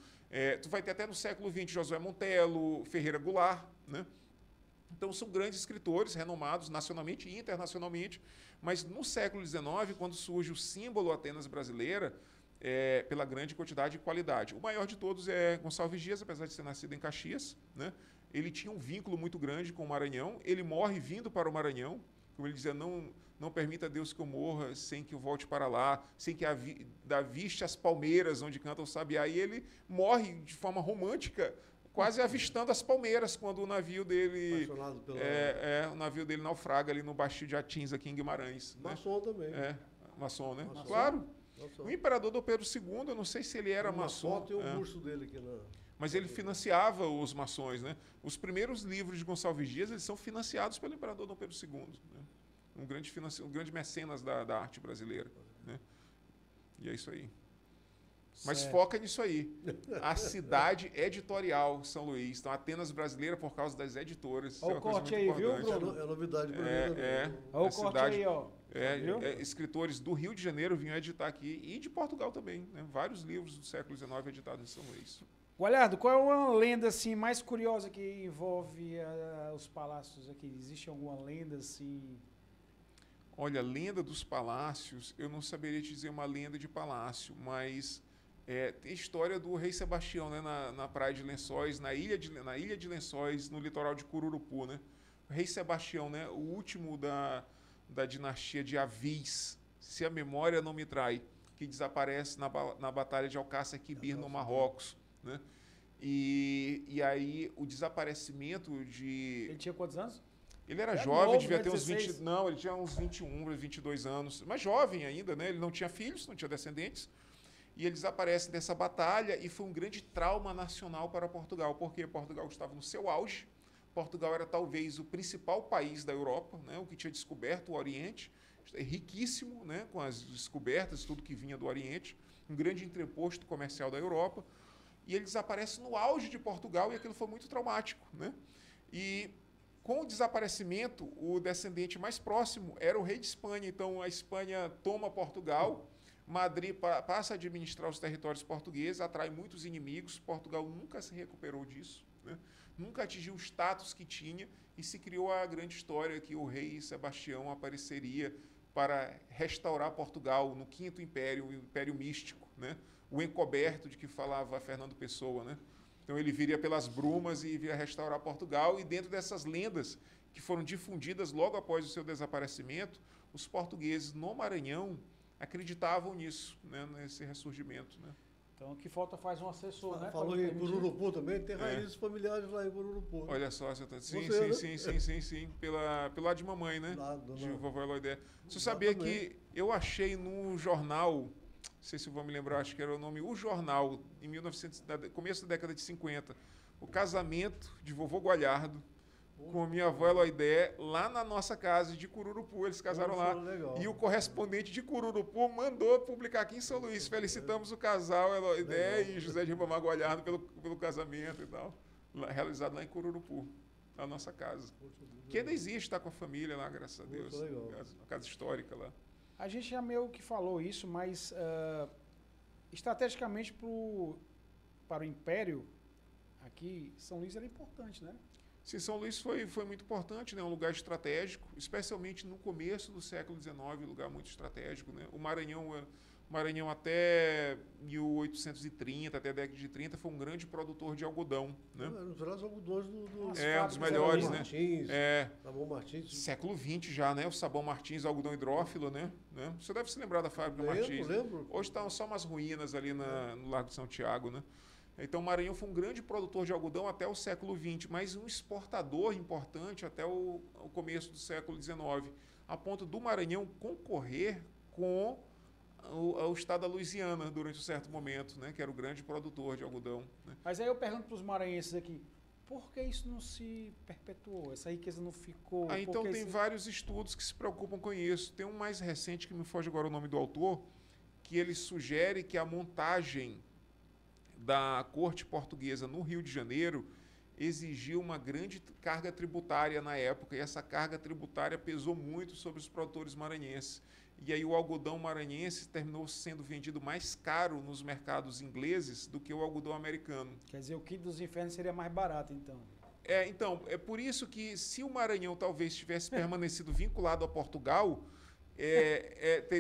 Tu vai ter até no século XX Josué Montello, Ferreira Goulart, né? Então, são grandes escritores, renomados nacionalmente e internacionalmente, mas no século XIX, quando surge o símbolo Atenas brasileira, pela grande quantidade e qualidade. O maior de todos é Gonçalves Dias, apesar de ser nascido em Caxias, né? Ele tinha um vínculo muito grande com o Maranhão, ele morre vindo para o Maranhão, como ele dizia, não permita Deus que eu morra sem que eu volte para lá, sem que aviste as palmeiras onde canta o sabiá, e ele morre de forma romântica, quase avistando as palmeiras quando o navio dele o navio dele naufraga ali no Baixio de Atins, aqui em Guimarães. Maçom, né? Também. Maçom, né? Maçom. Claro. Maçom. O imperador Dom Pedro II, eu não sei se ele era maçom. Tem um curso dele aqui na... Mas ele financiava os maçons, né? Os primeiros livros de Gonçalves Dias, eles são financiados pelo imperador Dom Pedro II, né? Um grande mecenas da arte brasileira, né? E é isso aí. Mas foca nisso aí. A cidade editorial São Luís. Então, Atenas brasileira por causa das editoras. Olha o corte aí, viu, Bruno? É novidade para mim. Olha o corte aí, ó. Escritores do Rio de Janeiro vinham editar aqui e de Portugal também, né? Vários livros do século XIX editados em São Luís. Gualhardo, qual é uma lenda assim, mais curiosa que envolve os palácios aqui? Existe alguma lenda assim? Olha, lenda dos palácios, eu não saberia te dizer uma lenda de palácio, mas tem a história do rei Sebastião, né, na Praia de Lençóis, na ilha de Lençóis, no litoral de Cururupu, né? O rei Sebastião, né, o último da dinastia de Avis, se a memória não me trai, que desaparece na Batalha de Alcácer Quibir, no Marrocos, né? E aí o desaparecimento de... Ele tinha quantos anos? Ele era jovem, novo, devia ter uns 20... Não, ele tinha uns 21, 22 anos, mas jovem ainda, né? Ele não tinha filhos, não tinha descendentes. E ele desaparece dessa batalha e foi um grande trauma nacional para Portugal, porque Portugal estava no seu auge. Portugal era talvez o principal país da Europa, né? O que tinha descoberto o Oriente, riquíssimo, né? Com as descobertas, tudo que vinha do Oriente, um grande entreposto comercial da Europa. E ele desaparece no auge de Portugal e aquilo foi muito traumático, né? E com o desaparecimento, o descendente mais próximo era o rei de Espanha. Então, a Espanha toma Portugal, Madrid passa a administrar os territórios portugueses, atrai muitos inimigos. Portugal nunca se recuperou disso, né? Nunca atingiu o status que tinha e se criou a grande história que o rei Sebastião apareceria para restaurar Portugal no Quinto Império, o Império Místico, né? O encoberto de que falava Fernando Pessoa, né? Então ele viria pelas brumas e viria restaurar Portugal, e dentro dessas lendas que foram difundidas logo após o seu desaparecimento, os portugueses no Maranhão acreditavam nisso, né? Nesse ressurgimento, né? Então, que falta faz um assessor, né? Falou em Cururupu também, tem raízes familiares lá em Cururupu. Olha só, você tá... Sim. Pelo lado de mamãe, né? De vovó Eloidé. Você sabia que eu achei no jornal... Não sei se eu vou me lembrar, acho que era o nome O Jornal, em começo da década de 50. O casamento de vovô Gualhardo com a minha avó Eloidé, lá na nossa casa de Cururupu. Eles casaram lá. Legal. E o correspondente de Cururupu mandou publicar aqui em São Luís. Felicitamos o casal Eloidé e José de Ribamar Gualhardo pelo casamento e tal. Realizado lá em Cururupu, na nossa casa. Que ainda existe, está com a família lá, graças a Deus. Uma casa histórica lá. A gente já meio que falou isso, mas estrategicamente para o Império, aqui, São Luís era importante, né? Sim, São Luís foi muito importante, né? Um lugar estratégico, especialmente no começo do século XIX, um lugar muito estratégico, né? O Maranhão até 1830, até a década de 30, foi um grande produtor de algodão, né? Os melhores algodões do um dos melhores, né? Martins, Sabão Martins. Século XX já, né? O Sabão Martins, algodão hidrófilo, né? Você deve se lembrar da fábrica Martins. Lembro. Hoje estão só umas ruínas ali no Largo de São Tiago, né? Então, o Maranhão foi um grande produtor de algodão até o século XX, mas um exportador importante até o começo do século XIX, a ponto do Maranhão concorrer com o estado da Louisiana durante um certo momento, né, que era o grande produtor de algodão, né? Mas aí eu pergunto para os maranhenses aqui, por que isso não se perpetuou? Essa riqueza não ficou? Então tem vários estudos que se preocupam com isso. Tem um mais recente, que me foge agora o nome do autor, que ele sugere que a montagem da corte portuguesa no Rio de Janeiro, exigiu uma grande carga tributária na época, e essa carga tributária pesou muito sobre os produtores maranhenses. E aí o algodão maranhense terminou sendo vendido mais caro nos mercados ingleses do que o algodão americano. Quer dizer, o quilo dos infernos seria mais barato, então. Então, é por isso que se o Maranhão talvez tivesse permanecido vinculado a Portugal,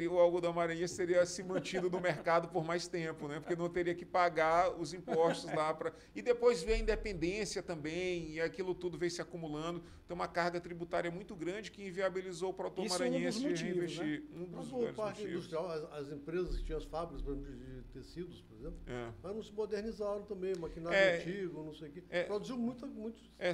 o algodão maranhense teria se mantido no mercado por mais tempo, né? Porque não teria que pagar os impostos lá para. E depois veio a independência também, e aquilo tudo veio se acumulando. Então, uma carga tributária muito grande que inviabilizou o produtor maranhense de reinvestir. Um dos parque industrial, as empresas que tinham as fábricas, por exemplo, de tecidos, por exemplo, mas não se modernizaram também, maquinário antigo, não sei o quê. Produziu muito.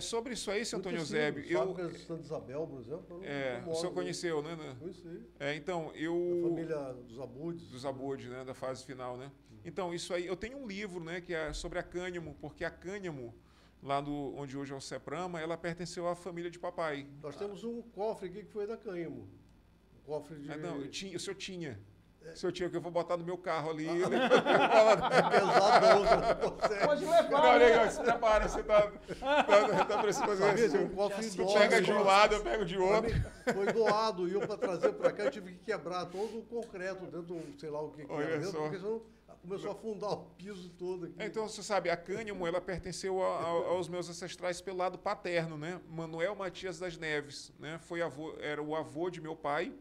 Sobre isso aí, seu Antônio Eusébio. Fábricas de Santa Isabel, por exemplo. O senhor conheceu, né? Conheci. Então, da família dos Abudes. Dos Abudes, né? Da fase final, né? Então, isso aí... Eu tenho um livro, né? Que é sobre a cânhamo, porque a cânhamo, lá onde hoje é o Ceprama, ela pertenceu à família de papai. Nós temos um cofre aqui que foi da cânhamo. Um cofre de... Não, o senhor tinha. Se eu tinha, que eu vou botar no meu carro ali. É pesadão, você não consegue. Pode levar. Não, legal, se prepara, você tá precisando fazer isso. Um cofre Tu pega de um lado, eu pego de outro. Foi doado, e eu, para trazer para cá, eu tive que quebrar todo o concreto dentro, sei lá o que era dentro, porque senão começou a afundar o piso todo aqui. Então, você sabe, a cânhamo, ela pertenceu aos meus ancestrais pelo lado paterno, né? Manuel Matias das Neves, né? Era o avô de meu pai.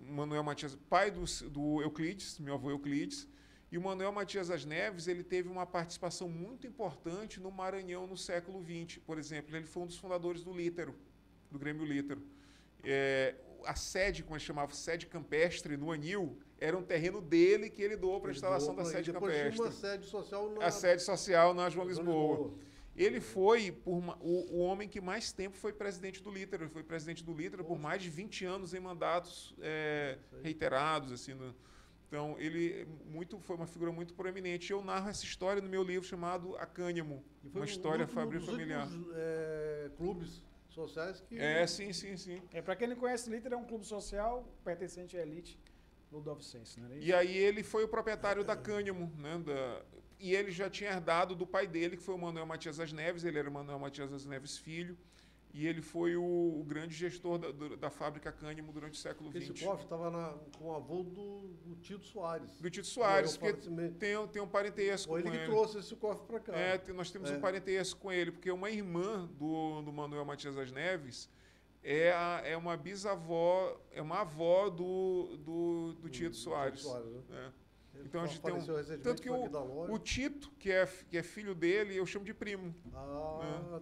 Manuel Matias, pai do Euclides, meu avô Euclides, e o Manuel Matias das Neves, ele teve uma participação muito importante no Maranhão no século XX, por exemplo. Ele foi um dos fundadores do Lítero, do Grêmio Lítero. A sede, como ele chamava, sede campestre, no Anil, era um terreno dele que ele doou para a instalação da sede campestre. Tinha uma sede social a sede social na João Lisboa. Ele foi o homem que mais tempo foi presidente do Lítero. Ele foi presidente do Lítero por mais de 20 anos em mandatos reiterados. Assim, então, ele foi uma figura muito proeminente. Eu narro essa história no meu livro chamado A Cânhamo, uma história fabril familiar. Clubes sociais que... Sim. Para quem não conhece, Lítero é um clube social pertencente à elite ludovicense, não é isso? E aí ele foi o proprietário da Cânhamo, né? E ele já tinha herdado do pai dele, que foi o Manuel Matias das Neves. Ele era o Manuel Matias das Neves filho. E ele foi o grande gestor da fábrica Cânhamo durante o século XX. Esse cofre estava com o avô do Tito Soares. Do Tito Soares, porque tem um parentesco com ele. Ele que trouxe esse cofre para cá. Nós temos um parentesco com ele, porque uma irmã do Manuel Matias das Neves é uma bisavó, é uma avó do Tito Soares. Tito Soares, né? Então a gente tem tanto que o Tito, que é filho dele, eu chamo de primo.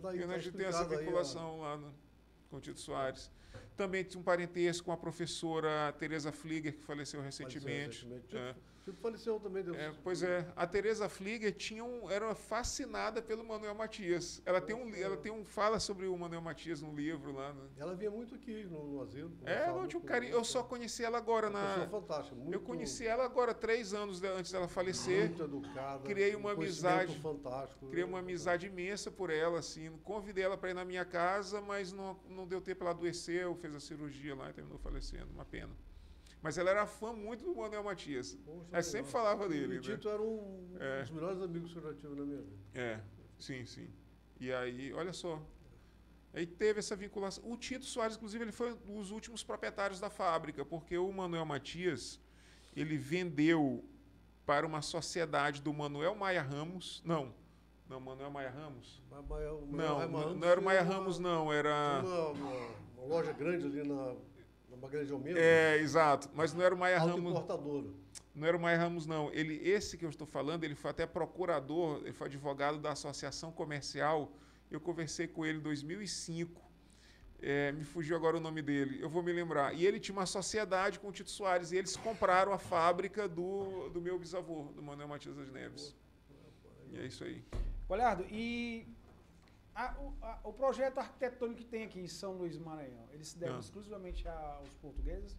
Daí a gente tem essa vinculação lá com o Tito Soares. Também tinha um parentesco com a professora Teresa Flieger, que faleceu recentemente. Tito faleceu também. Pois é. A Teresa Flieger era fascinada pelo Manuel Matias. Ela fala sobre o Manuel Matias no livro lá. Né? Ela vinha muito aqui no asilo. Tinha um carinho. Eu só conheci ela agora fantástica. Eu conheci ela agora 3 anos antes dela falecer. Muito educada. Criei uma amizade fantástico. Criei uma amizade imensa por ela, assim. Convidei ela para ir na minha casa, mas não deu tempo, ela adoeceu, fez a cirurgia lá e terminou falecendo. Uma pena. Mas ela era fã muito do Manuel Matias. Ela sempre falava dele. O Tito era um dos melhores amigos que eu já tive na minha vida. Sim. E aí, olha só. Aí teve essa vinculação. O Tito Soares, inclusive, ele foi um dos últimos proprietários da fábrica, porque o Manuel Matias, ele vendeu para uma sociedade do Manuel Maia Ramos. Não, Manuel Maia Ramos? Não era o Maia Ramos, não. Era uma loja grande ali na Magalhães de Almeida. Exato. Mas não era o Maia Ramos. Importadora. Não era o Maia Ramos, não. Esse que eu estou falando, ele foi até procurador, ele foi advogado da Associação Comercial. Eu conversei com ele em 2005. Me fugiu agora o nome dele. Eu vou me lembrar. E ele tinha uma sociedade com o Tito Soares. E eles compraram a fábrica do meu bisavô, do Manuel Matias das Neves. E é isso aí. Galhardo, e o projeto arquitetônico que tem aqui em São Luís Maranhão, ele se deve exclusivamente aos portugueses?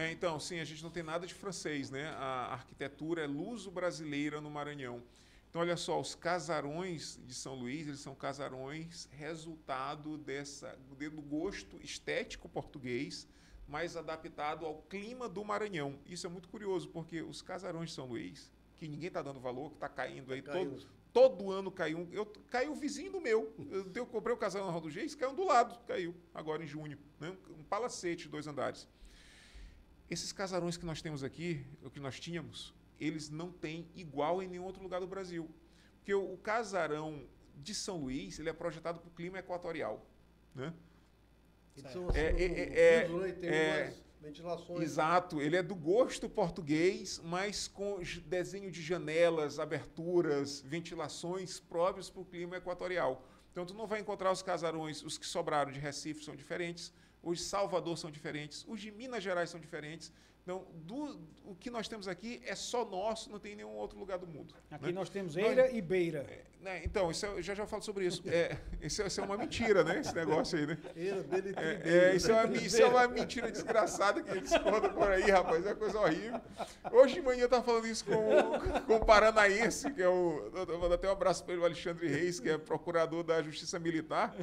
Então, sim, a gente não tem nada de francês, né? A arquitetura é luso-brasileira no Maranhão. Então, olha só, os casarões de São Luís, eles são casarões resultado do gosto estético português, mas adaptado ao clima do Maranhão. Isso é muito curioso, porque os casarões de São Luís, que ninguém está dando valor, que está caindo aí, Todo ano caiu caiu o vizinho do meu. Eu comprei o casarão na Rua do Geis, caiu um do lado, caiu, agora em junho. Né? Um palacete de 2 andares. Esses casarões que nós temos aqui, o que nós tínhamos, eles não têm igual em nenhum outro lugar do Brasil. Porque o casarão de São Luís, ele é projetado para o clima equatorial. Né? Ventilações. Exato, ele é do gosto português, mas com desenho de janelas, aberturas, ventilações próprios para o clima equatorial. Então, tu não vai encontrar os casarões, os que sobraram de Recife são diferentes, os de Salvador são diferentes, os de Minas Gerais são diferentes. Então, o que nós temos aqui é só nosso, não tem em nenhum outro lugar do mundo. Aqui né? nós temos Eira e Beira. Né? Então, eu já falo sobre isso. Isso é uma mentira, né? Esse negócio aí, né? Eira, Beira e Beira. Isso é uma mentira desgraçada que eles contam por aí, rapaz. É uma coisa horrível. Hoje de manhã eu estava falando isso com o paranaense, que é eu vou dar até um abraço para ele, o Alexandre Reis, que é procurador da Justiça Militar.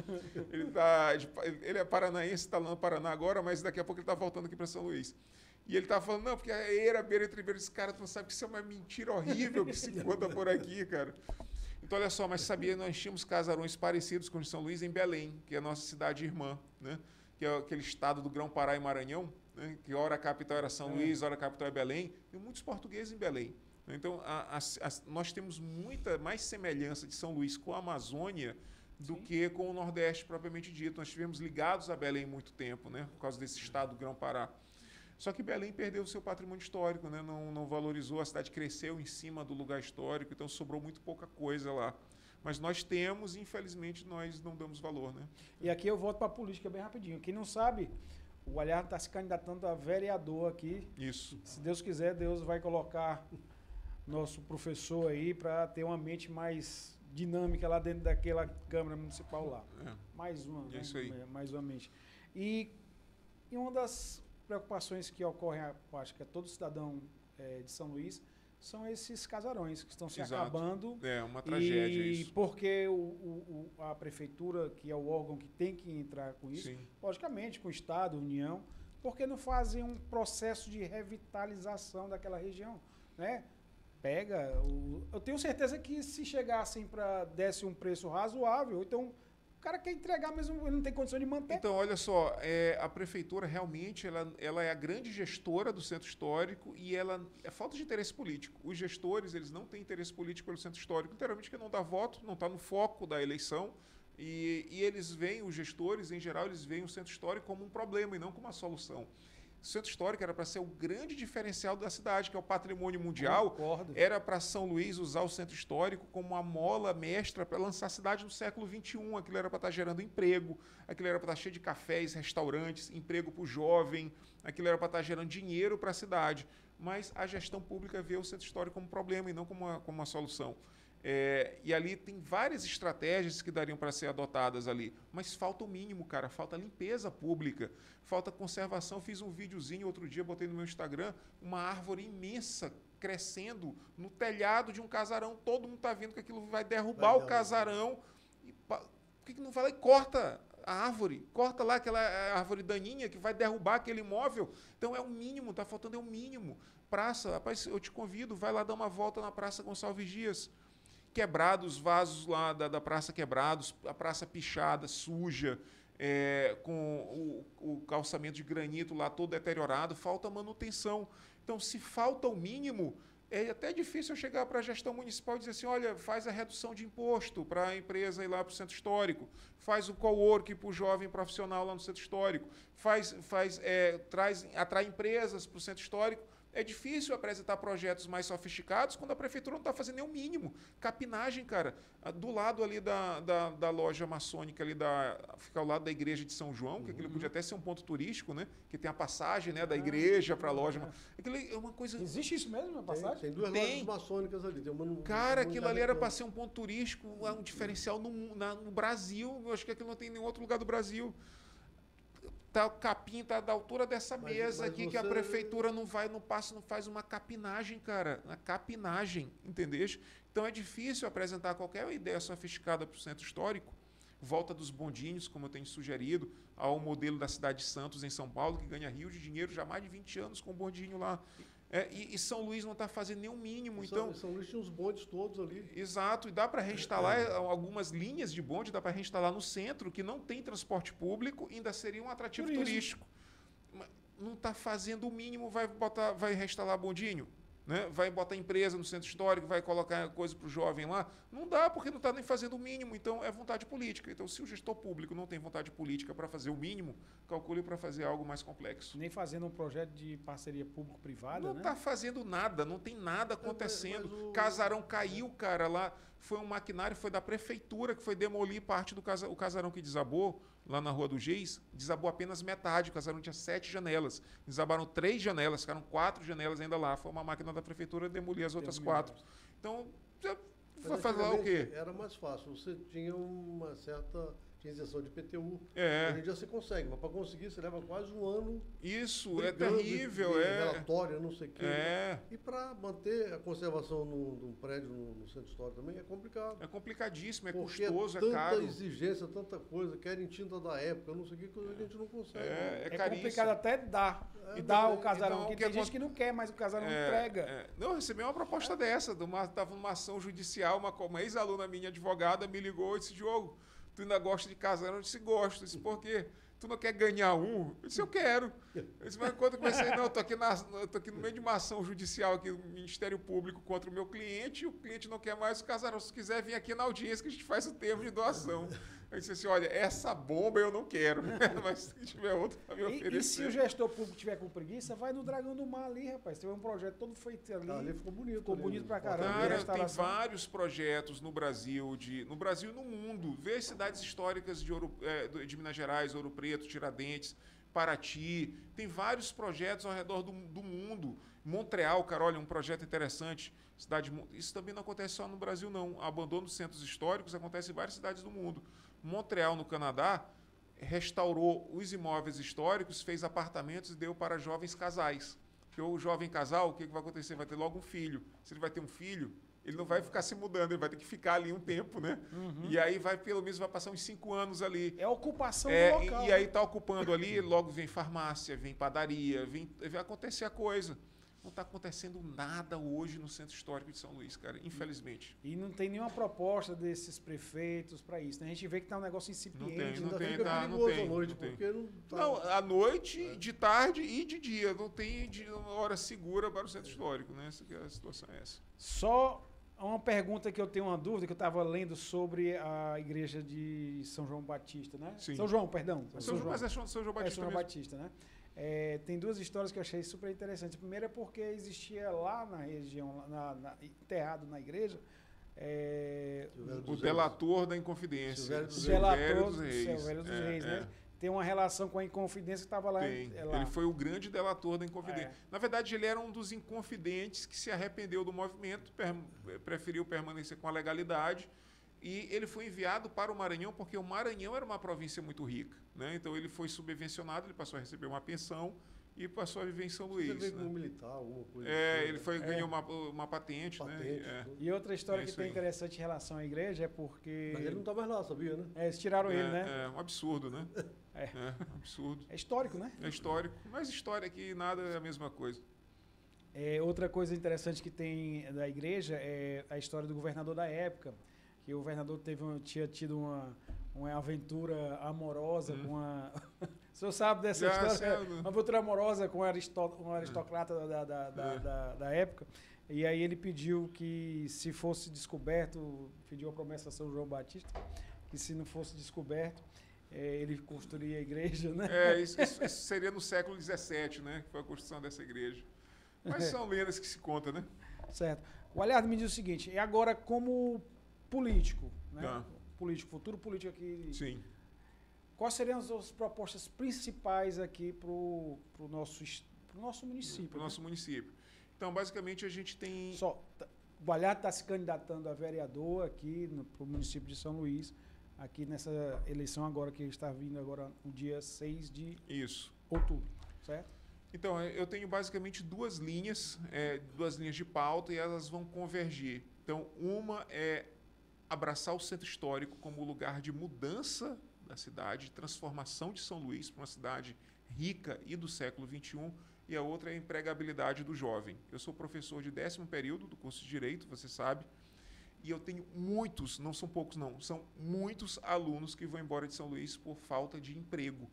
Ele é paranaense, está lá no Paraná agora, mas daqui a pouco ele está voltando aqui para São Luís. E ele estava falando, não, porque a Eira, Beira e Beira, esse cara, tu não sabe que isso é uma mentira horrível que se conta por aqui, cara. Então, olha só, mas sabia, nós tínhamos casarões parecidos com o de São Luís em Belém, que é a nossa cidade irmã, né? Que é aquele estado do Grão-Pará e Maranhão, né? Que ora a capital era São Luís, ora a capital é Belém, e muitos portugueses em Belém. Então, nós temos muita mais semelhança de São Luís com a Amazônia do que com o Nordeste propriamente dito. Nós estivemos ligados a Belém muito tempo, né? Por causa desse estado do Grão-Pará. Só que Belém perdeu o seu patrimônio histórico, né? Não valorizou, a cidade cresceu em cima do lugar histórico, então sobrou muito pouca coisa lá. Mas nós temos, e infelizmente, nós não damos valor. Né? E aqui eu volto para a política bem rapidinho. Quem não sabe, o Galhardo está se candidatando a vereador aqui. Isso. Se Deus quiser, Deus vai colocar nosso professor aí para ter uma mente mais dinâmica lá dentro daquela Câmara Municipal lá. Mais uma. É isso aí. Mais uma mente. E uma das preocupações que ocorrem, acho que é todo cidadão de São Luís, são esses casarões que estão se acabando. É uma tragédia isso. Porque a prefeitura, que é o órgão que tem que entrar com isso, Sim. logicamente com o Estado, União, porque não fazem um processo de revitalização daquela região, né? Eu tenho certeza que se chegassem para desse um preço razoável, então o cara quer entregar, mas ele não tem condição de manter. Então, olha só, a prefeitura realmente ela é a grande gestora do centro histórico e ela é falta de interesse político. Os gestores, eles não têm interesse político pelo centro histórico, literalmente porque não dá voto, não está no foco da eleição e eles veem, os gestores em geral, eles veem o centro histórico como um problema e não como uma solução. O centro histórico era para ser o grande diferencial da cidade, que é o patrimônio mundial. Concordo. Era para São Luís usar o centro histórico como uma mola mestra para lançar a cidade no século XXI. Aquilo era para estar gerando emprego, aquilo era para estar cheio de cafés, restaurantes, emprego para o jovem, aquilo era para estar gerando dinheiro para a cidade. Mas a gestão pública vê o centro histórico como um problema e não como uma solução. E ali tem várias estratégias que dariam para ser adotadas ali, mas falta o mínimo, cara, falta limpeza pública, falta conservação. Fiz um videozinho outro dia, botei no meu Instagram, uma árvore imensa crescendo no telhado de um casarão, todo mundo está vendo que aquilo vai derrubar o casarão, por que não vai lá e corta a árvore, corta lá aquela árvore daninha que vai derrubar aquele imóvel? Então é o mínimo, está faltando é o mínimo. Praça, rapaz, eu te convido, vai lá dar uma volta na Praça Gonçalves Dias. Quebrados, os vasos lá da praça quebrados, a praça pichada, suja, com o calçamento de granito lá todo deteriorado, falta manutenção. Então, se falta o mínimo, é até difícil eu chegar para a gestão municipal e dizer assim, olha, faz a redução de imposto para a empresa ir lá para o centro histórico, faz o coworking para o jovem profissional lá no centro histórico, atrai empresas para o centro histórico. É difícil apresentar projetos mais sofisticados quando a prefeitura não está fazendo nem o mínimo. Capinagem, cara, do lado ali da loja maçônica, fica ao lado da igreja de São João, que aquilo podia até ser um ponto turístico, né? Que tem a passagem, né, da igreja para a loja. Aquilo é uma coisa... Existe isso mesmo, a passagem? Tem duas lojas maçônicas ali. Cara, aquilo ali era para ser um ponto turístico, um diferencial no Brasil. Eu acho que aquilo não tem em nenhum outro lugar do Brasil. O capim está da altura dessa mesa aqui, que a prefeitura não faz uma capinagem, cara. Uma capinagem, entendeu? Então é difícil apresentar qualquer ideia sofisticada para o centro histórico. Volta dos bondinhos, como eu tenho sugerido, ao modelo da cidade de Santos, em São Paulo, que ganha rio de dinheiro já há mais de 20 anos com o bondinho lá. E São Luís não está fazendo nenhum mínimo. Então, São Luís tinha os bondes todos ali. Exato, e dá para reinstalar algumas linhas de bonde, dá para reinstalar no centro, que não tem transporte público, ainda seria um atrativo turístico. Mas não está fazendo o mínimo, vai reinstalar bondinho? Né? Vai botar empresa no centro histórico, vai colocar coisa para o jovem lá. Não dá, porque não está nem fazendo o mínimo. Então, é vontade política. Então, se o gestor público não tem vontade política para fazer o mínimo, calcule para fazer algo mais complexo. Nem fazendo um projeto de parceria público-privada, não está fazendo nada, não tem nada acontecendo. Casarão caiu, cara, lá. Foi um maquinário, foi da prefeitura que foi demolir parte do casarão. O casarão que desabou, lá na Rua do Geis, desabou apenas metade. O casarão tinha 7 janelas. Desabaram 3 janelas, ficaram 4 janelas ainda lá. Foi uma máquina da prefeitura demolir as outras 4. Então, vai fazer lá o quê? Era mais fácil. Você tinha uma certa isenção de IPTU. Hoje em dia você consegue, mas para conseguir você leva quase um ano. Isso, é terrível. Relatório, não sei o quê. E para manter a conservação num prédio no centro histórico também é complicado. É complicadíssimo, é custoso, é caro. Tanta exigência, tanta coisa, querem tinta da época, não sei o que a gente não consegue. É complicado até dar. Dar o casarão, porque tem gente que não quer, mas o casarão entrega. Não, eu recebi uma proposta dessa, estava numa ação judicial, uma ex-aluna minha, advogada, me ligou e disse, Diogo, tu ainda gosta de casarão? Eu disse, gosto. Eu disse, por quê? Tu não quer ganhar um? Eu disse, eu quero. Eu disse, mas quando eu comecei, não, eu tô aqui no meio de uma ação judicial aqui do Ministério Público contra o meu cliente, e o cliente não quer mais o casarão. Se quiser vir aqui na audiência que a gente faz o termo de doação. Eu disse assim, olha, essa bomba eu não quero, mas se tiver outra para me oferecer. E se o gestor público tiver com preguiça, vai no Dragão do Mar ali, rapaz. Tem um projeto todo feito ali. Ali ficou bonito. Ficou bonito pra caramba. Cara, tem vários projetos no Brasil e no mundo. Vê as cidades históricas de Minas Gerais, Ouro Preto, Tiradentes, Paraty. Tem vários projetos ao redor do mundo. Montreal, cara, olha, um projeto interessante. Isso também não acontece só no Brasil, não. O abandono dos centros históricos acontece em várias cidades do mundo. Montreal, no Canadá, restaurou os imóveis históricos, fez apartamentos e deu para jovens casais. Porque o jovem casal, o que vai acontecer? Vai ter logo um filho. Se ele vai ter um filho, ele não vai ficar se mudando, ele vai ter que ficar ali um tempo, né? E aí pelo menos vai passar uns 5 anos ali. É a ocupação do local. E aí está ocupando ali, logo vem farmácia, vem padaria, vai acontecer a coisa. Não está acontecendo nada hoje no Centro Histórico de São Luís, cara, infelizmente. E não tem nenhuma proposta desses prefeitos para isso, né? A gente vê que está um negócio incipiente. Não tem à noite, de tarde e de dia. Não tem hora segura para o Centro Histórico, né? A situação é essa. Só uma pergunta que eu tenho uma dúvida, que eu estava lendo sobre a igreja de São João Batista, né? Sim. São João, perdão. Mas é São João Batista São João Batista, né? Tem 2 histórias que eu achei super interessantes. A primeira é porque existia lá na região, enterrado na igreja, o delator da Inconfidência. Silvério dos Reis, né? Tem uma relação com a Inconfidência que estava lá. Ele foi o grande delator da Inconfidência. Na verdade, ele era um dos inconfidentes que se arrependeu do movimento, preferiu permanecer com a legalidade. E ele foi enviado para o Maranhão, porque o Maranhão era uma província muito rica, né? Então ele foi subvencionado, ele passou a receber uma pensão e passou a viver em São Luís. Você veio como militar, alguma coisa ele ganhou uma patente, né? E outra história que tem interessante em relação à igreja é porque... Mas ele não está mais lá, sabia, né? Eles tiraram ele, né? É um absurdo, né? Um absurdo. É histórico, né? É histórico. Mas história aqui, nada é a mesma coisa. Outra coisa interessante que tem da igreja é a história do governador da época, que o governador tinha tido uma aventura amorosa com a... O senhor sabe dessa história? Uma aventura amorosa com um aristocrata da época. E aí ele pediu que, se fosse descoberto, pediu a promessa a São João Batista, que se não fosse descoberto, ele construiria a igreja, né? Isso seria no século XVII, né? Que foi a construção dessa igreja. Mas são lendas que se contam, né? Certo. O Aliado me diz o seguinte, e agora como político, né? Futuro político aqui. Sim. Quais seriam as propostas principais aqui para o nosso município? Para o nosso município. Então, basicamente, a gente tem... O Galhardo está se candidatando a vereador aqui para o município de São Luís, aqui nessa eleição agora que está vindo agora no dia 6 de outubro, certo? Então, eu tenho basicamente 2 linhas de pauta e elas vão convergir. Então, uma é abraçar o centro histórico como lugar de mudança da cidade, de transformação de São Luís para uma cidade rica e do século XXI. e a outra é a empregabilidade do jovem. Eu sou professor de 10º período do curso de Direito, você sabe, e eu tenho muitos, não são poucos não, são muitos alunos que vão embora de São Luís por falta de emprego.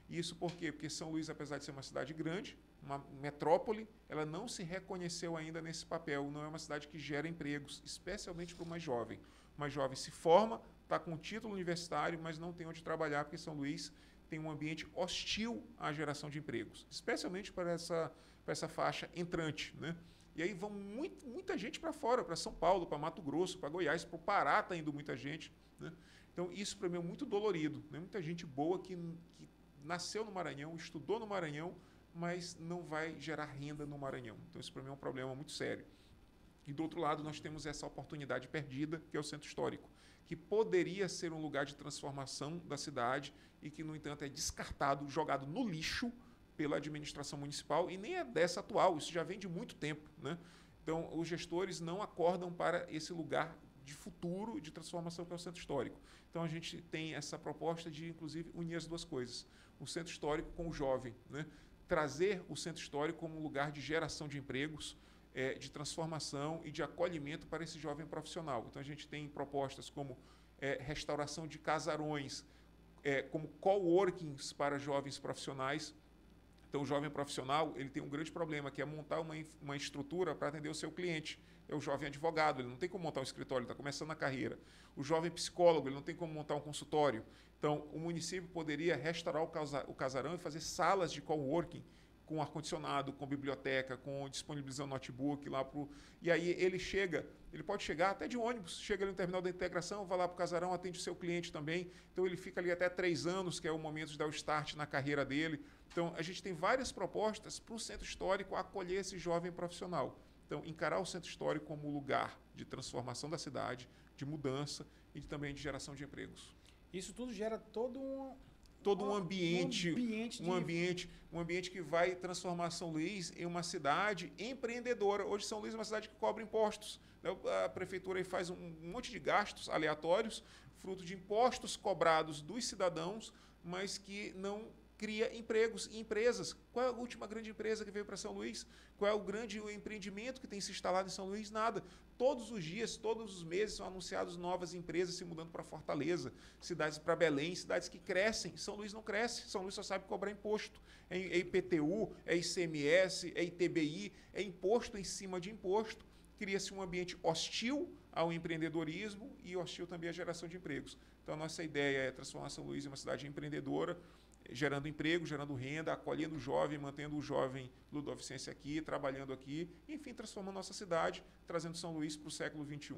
Isso por quê? Porque São Luís, apesar de ser uma cidade grande, uma metrópole, ela não se reconheceu ainda nesse papel, não é uma cidade que gera empregos, especialmente para o mais jovem. O mais jovem se forma, está com título universitário, mas não tem onde trabalhar, porque São Luís tem um ambiente hostil à geração de empregos, especialmente para essa faixa entrante, né? E aí vão muita gente para fora, para São Paulo, para Mato Grosso, para Goiás, para o Pará está indo muita gente, né? Então, isso para mim é muito dolorido, né? Muita gente boa que nasceu no Maranhão, estudou no Maranhão, mas não vai gerar renda no Maranhão. Então, isso para mim é um problema muito sério. E, do outro lado, nós temos essa oportunidade perdida, que é o Centro Histórico, que poderia ser um lugar de transformação da cidade e que, no entanto, é descartado, jogado no lixo pela administração municipal, e nem é dessa atual, isso já vem de muito tempo, né? Então, os gestores não acordam para esse lugar de futuro, de transformação que é o Centro Histórico. Então, a gente tem essa proposta de, inclusive, unir as duas coisas, o Centro Histórico com o jovem, né? Trazer o Centro Histórico como um lugar de geração de empregos, de transformação e de acolhimento para esse jovem profissional. Então, a gente tem propostas como restauração de casarões, como coworkings para jovens profissionais. Então, o jovem profissional ele tem um grande problema, que é montar uma estrutura para atender o seu cliente. É o jovem advogado, ele não tem como montar um escritório, ele está começando a carreira. O jovem psicólogo, ele não tem como montar um consultório. Então, o município poderia restaurar o casarão e fazer salas de coworking com ar-condicionado, com biblioteca, com disponibilizando notebook lá pro. E aí ele pode chegar até de ônibus, chega ali no terminal da integração, vai lá para o casarão, atende o seu cliente também. Então ele fica ali até 3 anos, que é o momento de dar o start na carreira dele. Então a gente tem várias propostas para o Centro Histórico acolher esse jovem profissional. Então, encarar o Centro Histórico como lugar de transformação da cidade, de mudança e também de geração de empregos. Isso tudo gera todo um ambiente que vai transformar São Luís em uma cidade empreendedora. Hoje São Luís é uma cidade que cobra impostos. A prefeitura aí faz um monte de gastos aleatórios, fruto de impostos cobrados dos cidadãos, mas que não cria empregos e empresas. Qual é a última grande empresa que veio para São Luís? Qual é o grande empreendimento que tem se instalado em São Luís? Nada. Todos os dias, todos os meses são anunciadas novas empresas se mudando para Fortaleza, cidades para Belém, cidades que crescem. São Luís não cresce, São Luís só sabe cobrar imposto. É IPTU, é ICMS, é ITBI, é imposto em cima de imposto. Cria-se um ambiente hostil ao empreendedorismo e hostil também à geração de empregos. Então, a nossa ideia é transformar São Luís em uma cidade empreendedora, gerando emprego, gerando renda, acolhendo o jovem, mantendo o jovem ludovicense aqui, trabalhando aqui, enfim, transformando nossa cidade, trazendo São Luís para o século XXI.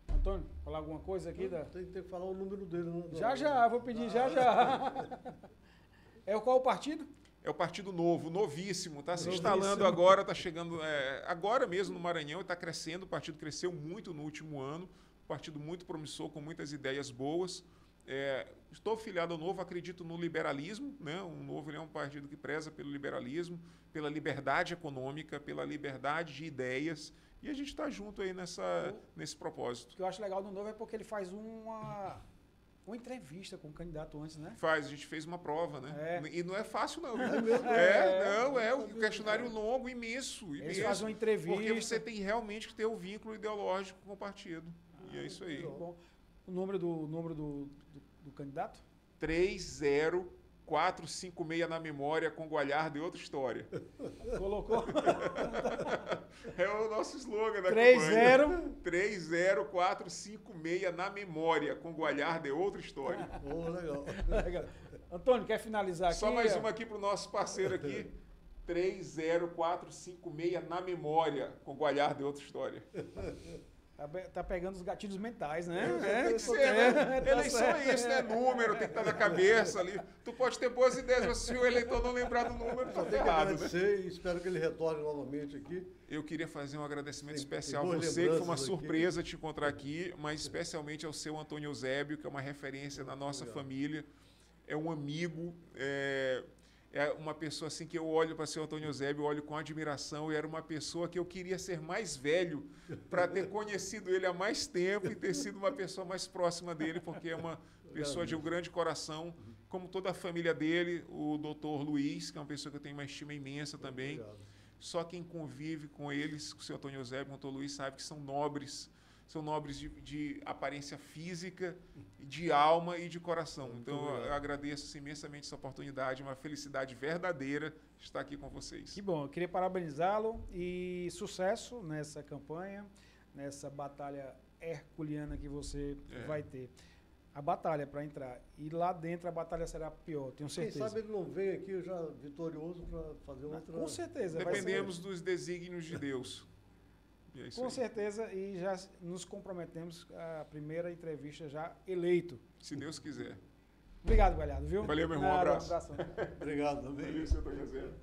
Antônio, falar alguma coisa aqui? Tem que falar o número dele. Vou pedir já. Qual o partido? É o Partido Novo, novíssimo, está se instalando agora, está chegando agora mesmo no Maranhão, está crescendo, o partido cresceu muito no último ano, um partido muito promissor, com muitas ideias boas. Estou filiado ao Novo, acredito no liberalismo, né? O Novo é um partido que preza pelo liberalismo, pela liberdade econômica, pela liberdade de ideias, e a gente está junto aí nesse propósito. O que eu acho legal do Novo é porque ele faz uma entrevista com o candidato antes, né? A gente fez uma prova, né? E não é fácil, não. Um questionário longo, imenso. Eles fazem uma entrevista. Porque você tem realmente que ter o vínculo ideológico com o partido. E é isso aí. Bom. O número do candidato? 30456 na memória, com Gualhardo e outra história. Colocou? É o nosso slogan da 30456 na memória, com Gualhardo e outra história. Legal. Antônio, quer finalizar aqui? Só mais uma aqui para o nosso parceiro aqui. 30456 na memória, com Gualhardo e outra história. Tá pegando os gatilhos mentais, né? Tem que ser, né? Eleição é isso, né? Número, tem que estar na cabeça ali. Tu pode ter boas ideias, mas se o eleitor não lembrar do número, tá ferrado, né? E espero que ele retorne novamente aqui. Eu queria fazer um agradecimento especial a você, que foi uma surpresa te encontrar aqui, mas especialmente ao seu Antônio Eusébio, que é uma referência na nossa família. É um amigo, é uma pessoa assim que eu olho para o seu Antônio Eusébio, eu olho com admiração, e era uma pessoa que eu queria ser mais velho para ter conhecido ele há mais tempo e ter sido uma pessoa mais próxima dele, porque é uma pessoa de um grande coração, como toda a família dele, o doutor Luiz, que é uma pessoa que eu tenho uma estima imensa também. Obrigado. Só quem convive com eles, com o seu Antônio Eusébio, com o doutor Luiz, sabe que são nobres de aparência física, de alma e de coração. Então, eu agradeço imensamente essa oportunidade, uma felicidade verdadeira estar aqui com vocês. Que bom, eu queria parabenizá-lo e sucesso nessa campanha, nessa batalha herculeana que você vai ter. A batalha para entrar. E lá dentro a batalha será pior, tenho certeza. Quem sabe ele não vem aqui já vitorioso para fazer outra... Com certeza. Dependemos dos desígnios de Deus. É isso com aí. certeza, e já nos comprometemos a primeira entrevista já eleito. Se Deus quiser. Obrigado, Galhardo, viu? Valeu, meu irmão. Um abraço. Obrigado também. Valeu, seu Antônio Eusébio.